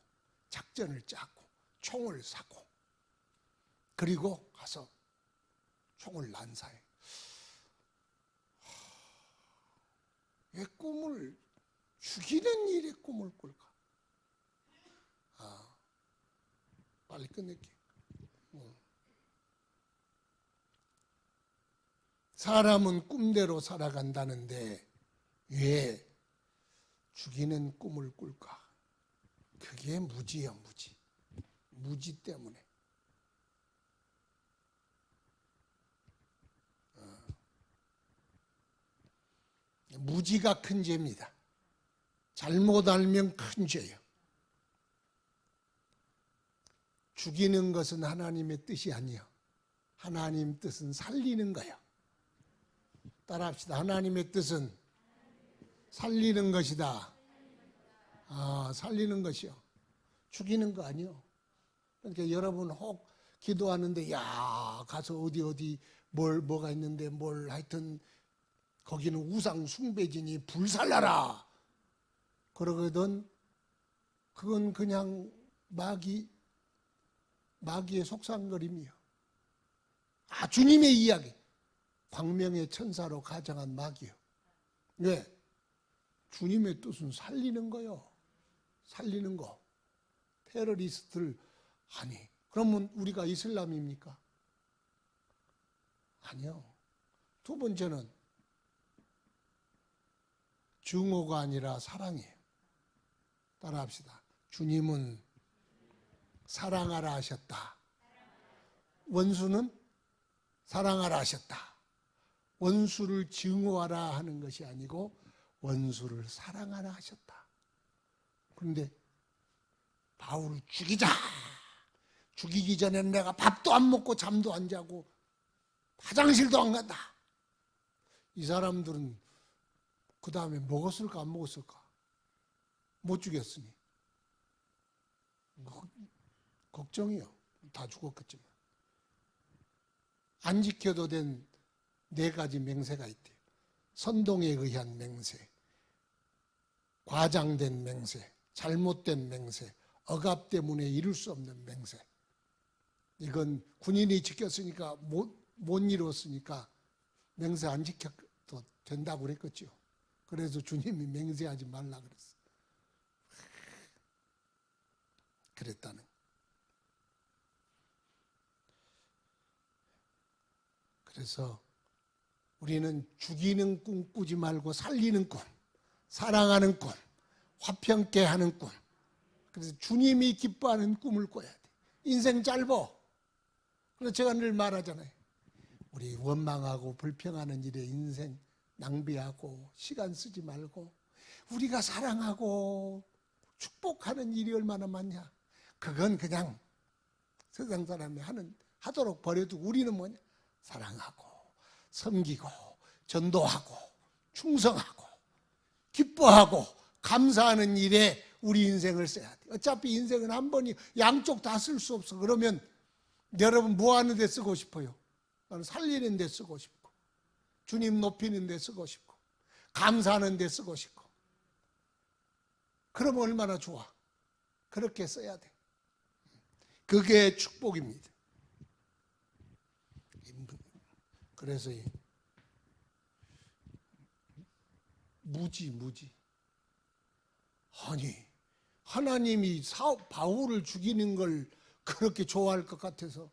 작전을 짜고 총을 사고 그리고 가서 총을 난사해. 왜 꿈을 죽이는 일에 꿈을 꿀까? 빨리 끝낼게. 사람은 꿈대로 살아간다는데 왜 죽이는 꿈을 꿀까? 그게 무지야, 무지. 무지 때문에. 무지가 큰 죄입니다. 잘못 알면 큰 죄예요. 죽이는 것은 하나님의 뜻이 아니에요. 하나님 뜻은 살리는 거예요. 따라합시다. 하나님의 뜻은 살리는 것이다. 살리는 것이요. 죽이는 거 아니요. 그러니까 여러분 혹 기도하는데 야 가서 어디 뭐가 있는데 뭘 하여튼 거기는 우상 숭배지니 불살라라 그러거든. 그건 그냥 마귀의 속상거림이요. 주님의 이야기. 광명의 천사로 가정한 마귀요. 왜? 주님의 뜻은 살리는 거요. 살리는 거. 테러리스트를 그러면 우리가 이슬람입니까? 아니요. 두 번째는 증오가 아니라 사랑이에요. 따라합시다. 주님은 사랑하라 하셨다. 원수는 사랑하라 하셨다. 원수를 증오하라 하는 것이 아니고 원수를 사랑하라 하셨다. 그런데 바울을 죽이자. 죽이기 전에 내가 밥도 안 먹고 잠도 안 자고 화장실도 안 간다. 이 사람들은 그 다음에 먹었을까 안 먹었을까? 못 죽였으니. 걱정이요. 다 죽었겠지만. 안 지켜도 된 4가지 맹세가 있대요. 선동에 의한 맹세, 과장된 맹세, 잘못된 맹세, 억압 때문에 이룰 수 없는 맹세. 이건 군인이 지켰으니까 못 이뤘으니까 맹세 안 지켜도 된다고 그랬겠죠. 그래서 주님이 맹세하지 말라 그랬어. 그랬다는. 그래서 우리는 죽이는 꿈 꾸지 말고 살리는 꿈, 사랑하는 꿈, 화평케 하는 꿈. 그래서 주님이 기뻐하는 꿈을 꿔야 돼. 인생 짧어. 그래서 제가 늘 말하잖아요. 우리 원망하고 불평하는 일에 인생 낭비하고 시간 쓰지 말고 우리가 사랑하고 축복하는 일이 얼마나 많냐. 그건 그냥 세상 사람이 하도록 버려두고 우리는 뭐냐? 사랑하고 섬기고 전도하고 충성하고 기뻐하고 감사하는 일에 우리 인생을 써야 돼. 어차피 인생은 한 번이 양쪽 다 쓸 수 없어. 그러면 여러분 뭐 하는 데 쓰고 싶어요? 나는 살리는 데 쓰고 싶고 주님 높이는 데 쓰고 싶고 감사하는 데 쓰고 싶고. 그러면 얼마나 좋아. 그렇게 써야 돼. 그게 축복입니다. 그래서 무지. 아니, 하나님이 바울을 죽이는 걸 그렇게 좋아할 것 같아서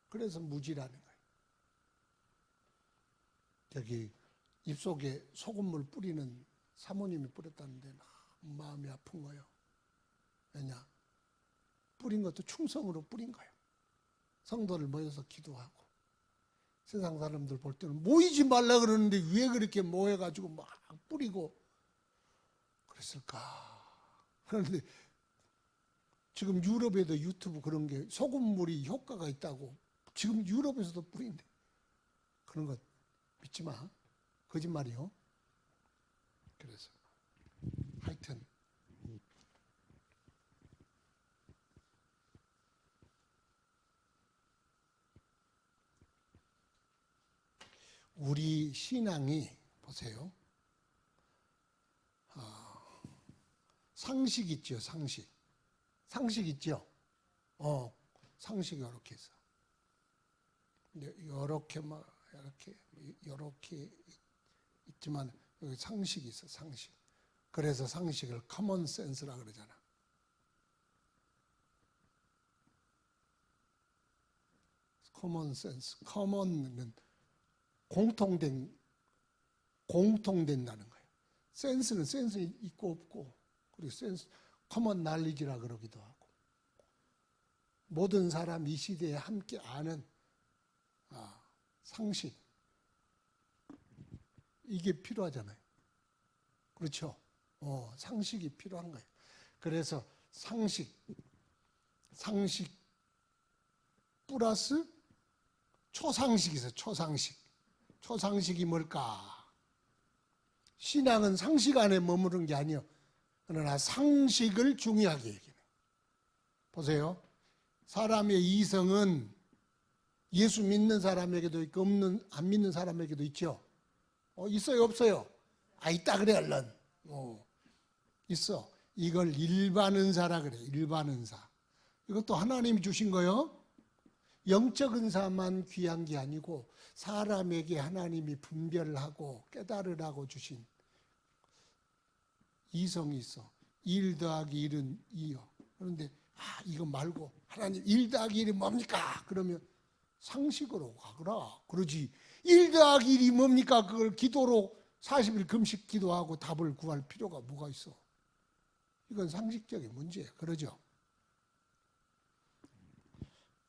그래서 무지라는 거예요. 여기 입속에 소금물 뿌리는 사모님이 뿌렸다는데 마음이 아픈 거예요. 왜냐? 뿌린 것도 충성으로 뿌린 거예요. 성도를 모여서 기도하고 세상 사람들 볼 때는 모이지 말라 그러는데 왜 그렇게 모여가지고 막 뿌리고 그랬을까? 그런데 지금 유럽에도 유튜브 그런 게 소금물이 효과가 있다고 지금 유럽에서도 뿌린대. 그런 거 믿지 마. 거짓말이요. 그래서 하여튼 우리 신앙이 보세요. 상식 있죠, 상식. 상식 있죠. 상식이 이렇게 있어. 이렇게 있지만 여기 상식이 있어, 상식. 그래서 상식을 커먼 센스라 그러잖아. 커먼 센스. 커먼은 공통된다는 거예요. 센스는 센스 있고 없고, 그리고 센스, 커먼 날리지라 그러기도 하고. 모든 사람 이 시대에 함께 아는 상식. 이게 필요하잖아요. 그렇죠? 상식이 필요한 거예요. 그래서 상식 플러스 초상식이 있어요. 초상식이 뭘까? 신앙은 상식 안에 머무른 게 아니에요. 그러나 상식을 중요하게 얘기해요. 보세요. 사람의 이성은 예수 믿는 사람에게도 있고 안 믿는 사람에게도 있죠. 있어요, 없어요? 있다 그래 얼른. 있어. 이걸 일반은사라 그래. 일반은사. 이것도 하나님이 주신 거요. 영적 은사만 귀한 게 아니고 사람에게 하나님이 분별하고 깨달으라고 주신 이성이 있어. 1 더하기 1은 2요. 그런데 이거 말고 하나님 1 더하기 1이 뭡니까? 그러면 상식으로 가거라. 그러지. 1 더하기 1이 뭡니까? 그걸 기도로 40일 금식 기도하고 답을 구할 필요가 뭐가 있어? 이건 상식적인 문제예요. 그러죠?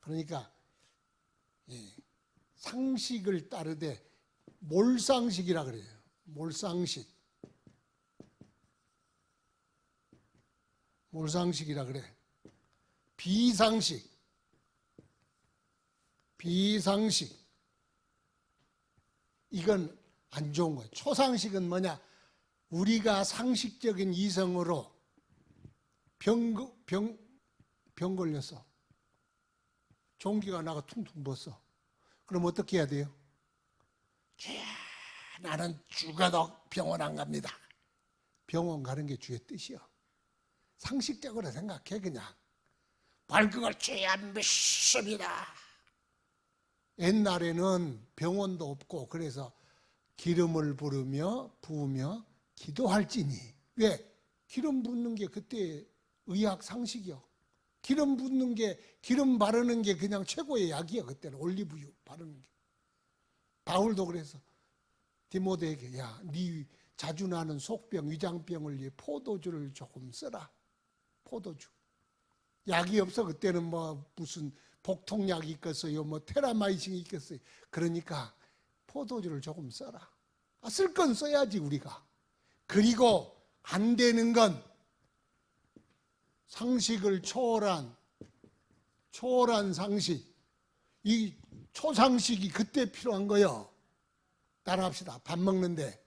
그러니까 상식을 따르되 몰상식이라 그래요. 몰상식이라 그래. 비상식. 이건 안 좋은 거예요. 초상식은 뭐냐? 우리가 상식적인 이성으로 병 걸렸어. 종기가 나가 퉁퉁 벗어. 그럼 어떻게 해야 돼요? 나는 죽어도 병원 안 갑니다. 병원 가는 게 주의 뜻이요. 상식적으로 생각해. 그냥 발극을 죄 안 믿습니다. 옛날에는 병원도 없고 그래서 기름을 부으며 기도할지니. 왜? 기름 붓는 게 그때 의학 상식이요. 기름 바르는 게 그냥 최고의 약이야. 그때는 올리브유 바르는 게. 바울도 그래서 디모데에게 네 자주 나는 속병, 위장병을 위해 포도주를 조금 써라. 포도주. 약이 없어. 그때는 무슨 복통약이 있겠어요. 테라마이신이 있겠어요. 그러니까 포도주를 조금 써라. 쓸 건 써야지 우리가. 그리고 안 되는 건 상식을 초월한 상식. 이 초상식이 그때 필요한 거예요. 따라합시다. 밥 먹는데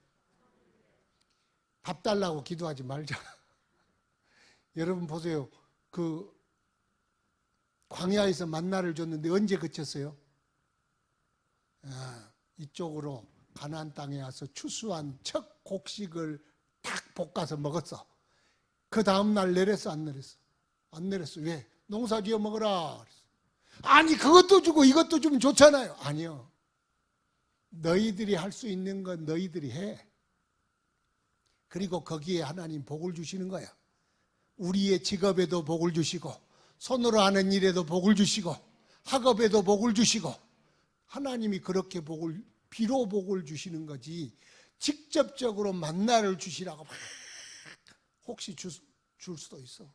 밥 달라고 기도하지 말자. 여러분 보세요. 그 광야에서 만나를 줬는데 언제 그쳤어요? 이쪽으로 가나안 땅에 와서 추수한 첫 곡식을 딱 볶아서 먹었어. 그 다음날 내렸어, 안 내렸어? 안 내렸어. 왜? 농사 지어 먹어라. 아니 그것도 주고 이것도 주면 좋잖아요. 아니요. 너희들이 할 수 있는 건 너희들이 해. 그리고 거기에 하나님 복을 주시는 거야. 우리의 직업에도 복을 주시고 손으로 하는 일에도 복을 주시고 학업에도 복을 주시고 하나님이 그렇게 비로 복을 주시는 거지 직접적으로 만나를 주시라고 막 혹시 줄 수도 있어.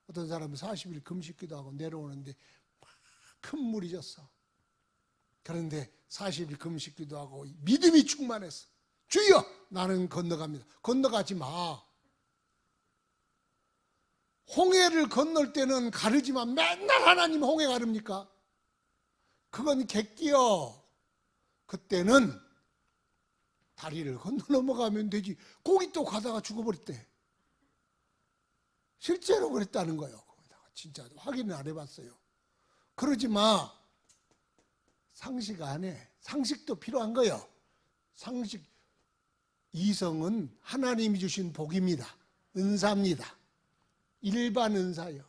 어떤 사람은 40일 금식기도 하고 내려오는데 막 큰 물이 졌어. 그런데 40일 금식기도 하고 믿음이 충만했어. 주여 나는 건너갑니다. 건너가지 마. 홍해를 건널 때는 가르지만 맨날 하나님 홍해 가릅니까? 그건 객기요. 그때는 다리를 건너 넘어가면 되지. 거기 또 가다가 죽어버렸대. 실제로 그랬다는 거예요. 진짜 확인을 안 해봤어요. 그러지 마. 상식 안 해. 상식도 필요한 거예요. 상식. 이성은 하나님이 주신 복입니다. 은사입니다. 일반 은사요.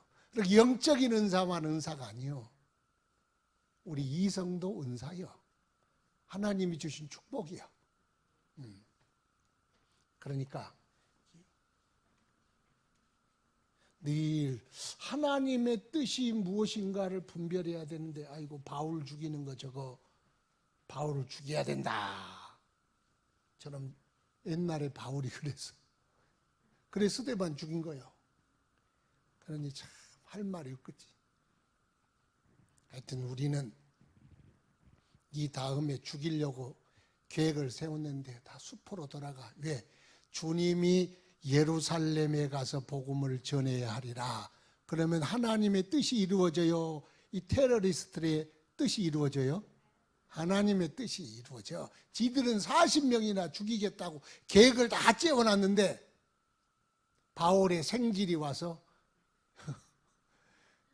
영적인 은사만 은사가 아니요. 우리 이성도 은사요. 하나님이 주신 축복이요. 그러니까 늘 하나님의 뜻이 무엇인가를 분별해야 되는데 아이고 바울 죽이는 거 저거 바울을 죽여야 된다. 저는 옛날에 바울이 그랬어. 그래 스데반 죽인 거예요. 그러니 참 할 말이 없겠지. 하여튼 우리는 이 다음에 죽이려고 계획을 세웠는데 다 수포로 돌아가. 왜? 주님이 예루살렘에 가서 복음을 전해야 하리라. 그러면 하나님의 뜻이 이루어져요? 이 테러리스트의 뜻이 이루어져요? 하나님의 뜻이 이루어져. 지들은 40명이나 죽이겠다고 계획을 다 째어놨는데 바울의 생질이 와서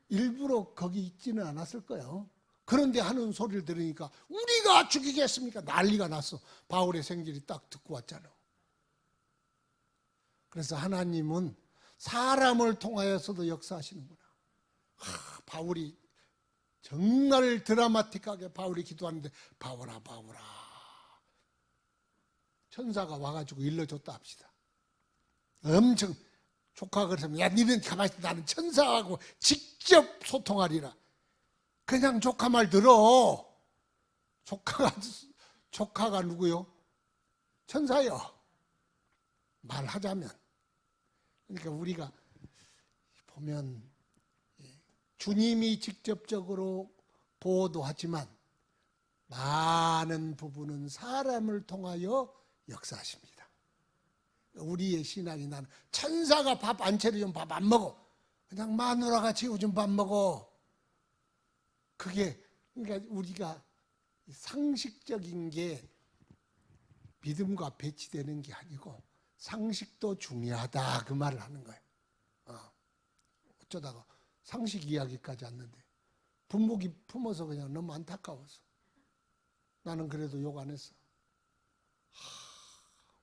일부러 거기 있지는 않았을 거예요. 그런데 하는 소리를 들으니까 우리가 죽이겠습니까? 난리가 났어. 바울의 생질이 딱 듣고 왔잖아. 그래서 하나님은 사람을 통하여서도 역사하시는구나. 바울이 정말 드라마틱하게 바울이 기도하는데 바울아 바울아 천사가 와가지고 일러줬다 합시다. 엄청 조카가 그러면 야 니는 가만히 있어. 나는 천사하고 직접 소통하리라. 그냥 조카 말 들어. 조카가 누구요? 천사요. 말하자면. 그러니까 우리가 보면 주님이 직접적으로 보호도 하지만 많은 부분은 사람을 통하여 역사하십니다. 우리의 신앙이 나는 천사가 밥 안 차려주면 밥 안 먹어. 그냥 마누라가 채워준 밥 먹어. 그게 그러니까 우리가 상식적인 게 믿음과 배치되는 게 아니고 상식도 중요하다 그 말을 하는 거예요. 어쩌다가 상식 이야기까지 왔는데 분목이 품어서 그냥 너무 안타까워서 나는 그래도 욕 안 했어.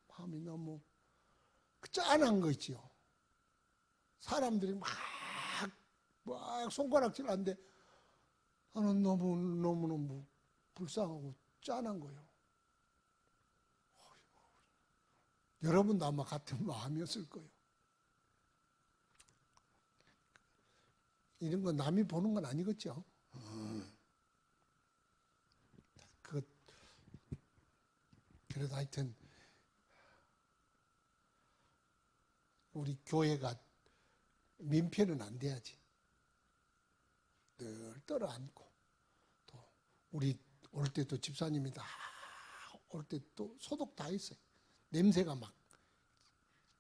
마음이 너무 짠한 거 있지요. 사람들이 막 손가락질 하는데 나는 너무 불쌍하고 짠한 거예요. 여러분도 아마 같은 마음이었을 거예요. 이런 건 남이 보는 건 아니겠죠. 그래도 하여튼 우리 교회가 민폐는 안 돼야지. 늘 떨어앉고 또 우리 올 때 또 집사님이 다 올 때 또 소독 다 했어요. 냄새가 막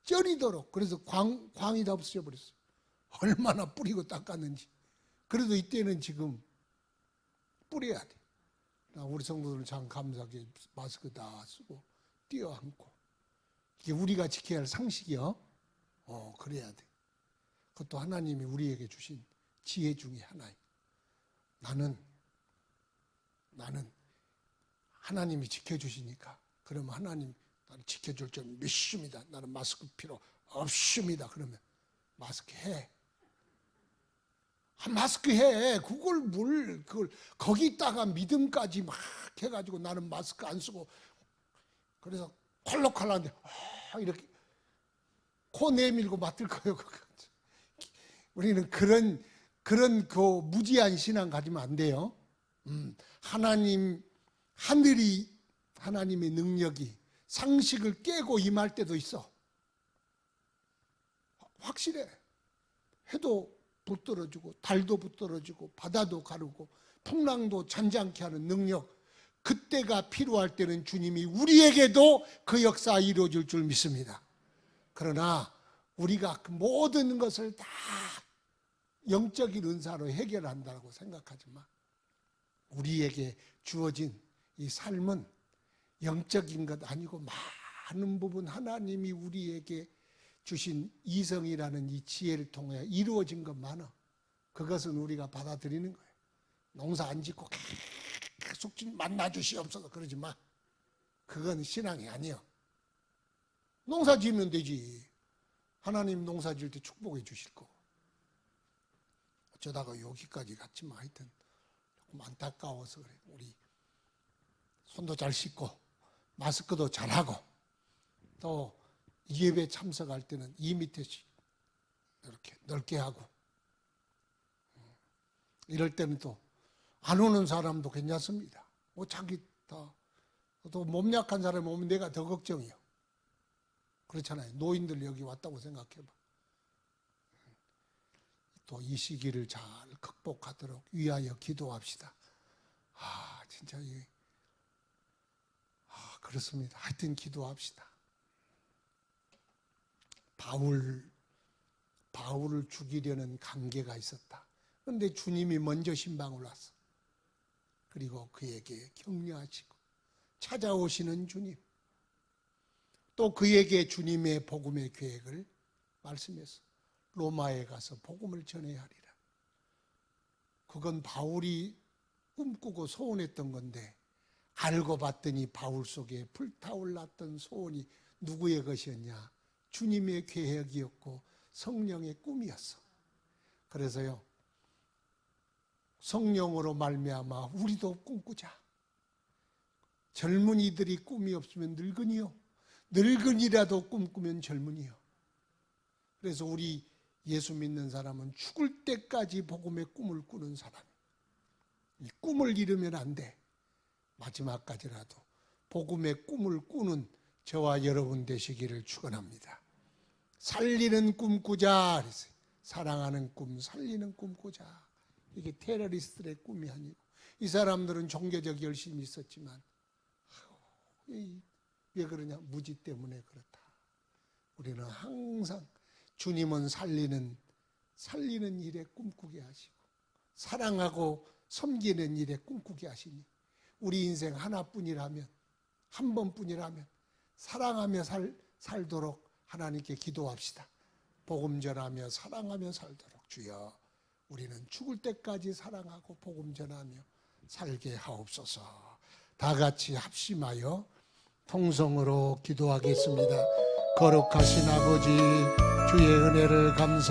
쩔이도록. 그래서 광이 다 없어져 버렸어요. 얼마나 뿌리고 닦았는지. 그래도 이때는 지금 뿌려야 돼. 우리 성도들은 참 감사하게 마스크 다 쓰고 뛰어앉고. 이게 우리가 지켜야 할 상식이요. 그래야 돼. 그것도 하나님이 우리에게 주신 지혜 중에 하나예요. 나는 하나님이 지켜주시니까 그러면 하나님 나를 지켜줄 줄 믿습니다. 나는 마스크 필요 없습니다. 그러면 마스크 해. 마스크 해. 그걸 거기다가 믿음까지 막 해가지고 나는 마스크 안 쓰고 그래서 콜록콜록한데 이렇게 코 내밀고 맡을 거예요. 우리는 그런 그 무지한 신앙 가지면 안 돼요. 하늘이 하나님의 능력이 상식을 깨고 임할 때도 있어. 확실해. 해도 붙들어주고 달도 붙들어주고 바다도 가르고 풍랑도 잔잔케 하는 능력. 그때가 필요할 때는 주님이 우리에게도 그 역사 이루어질 줄 믿습니다. 그러나 우리가 그 모든 것을 다 영적인 은사로 해결한다고 생각하지만 우리에게 주어진 이 삶은 영적인 것 아니고 많은 부분 하나님이 우리에게 주신 이성이라는 이 지혜를 통해 이루어진 것 많아. 그것은 우리가 받아들이는 거예요. 농사 안 짓고 계속 만나 주시옵소서 그러지 마. 그건 신앙이 아니에요. 농사 지으면 되지. 하나님 농사 지을 때 축복해 주실 거고. 어쩌다가 여기까지 갔지만 하여튼 조금 안타까워서 그래. 우리 손도 잘 씻고 마스크도 잘하고 또 예배 참석할 때는 2m 이렇게 넓게 하고 이럴 때는 또 안 오는 사람도 괜찮습니다. 자기 또 몸 약한 사람이 오면 내가 더 걱정이요. 그렇잖아요. 노인들 여기 왔다고 생각해봐. 또 이 시기를 잘 극복하도록 위하여 기도합시다. 진짜 그렇습니다. 하여튼 기도합시다. 바울을 죽이려는 관계가 있었다. 그런데 주님이 먼저 신방을 왔어. 그리고 그에게 격려하시고 찾아오시는 주님, 또 그에게 주님의 복음의 계획을 말씀했어. 로마에 가서 복음을 전해야 하리라. 그건 바울이 꿈꾸고 소원했던 건데, 알고 봤더니 바울 속에 불타올랐던 소원이 누구의 것이었냐? 주님의 계획이었고 성령의 꿈이었어. 그래서요, 성령으로 말미암아 우리도 꿈꾸자. 젊은이들이 꿈이 없으면 늙은이요, 늙은이라도 꿈꾸면 젊은이요. 그래서 우리 예수 믿는 사람은 죽을 때까지 복음의 꿈을 꾸는 사람. 이 꿈을 잃으면 안 돼. 마지막까지라도 복음의 꿈을 꾸는 저와 여러분 되시기를 축원합니다. 살리는 꿈 꾸자 그랬어요. 사랑하는 꿈, 살리는 꿈 꾸자. 이게 테러리스트의 꿈이 아니고, 이 사람들은 종교적 열심이 있었지만 왜 그러냐? 무지 때문에 그렇다. 우리는 항상 주님은 살리는 일에 꿈꾸게 하시고, 사랑하고 섬기는 일에 꿈꾸게 하시니, 우리 인생 하나뿐이라면, 한 번뿐이라면 사랑하며 살도록 하나님께 기도합시다. 복음 전하며 사랑하며 살도록 주여, 우리는 죽을 때까지 사랑하고 복음 전하며 살게 하옵소서. 다 같이 합심하여 통성으로 기도하겠습니다. 거룩하신 아버지, 주의 은혜를 감사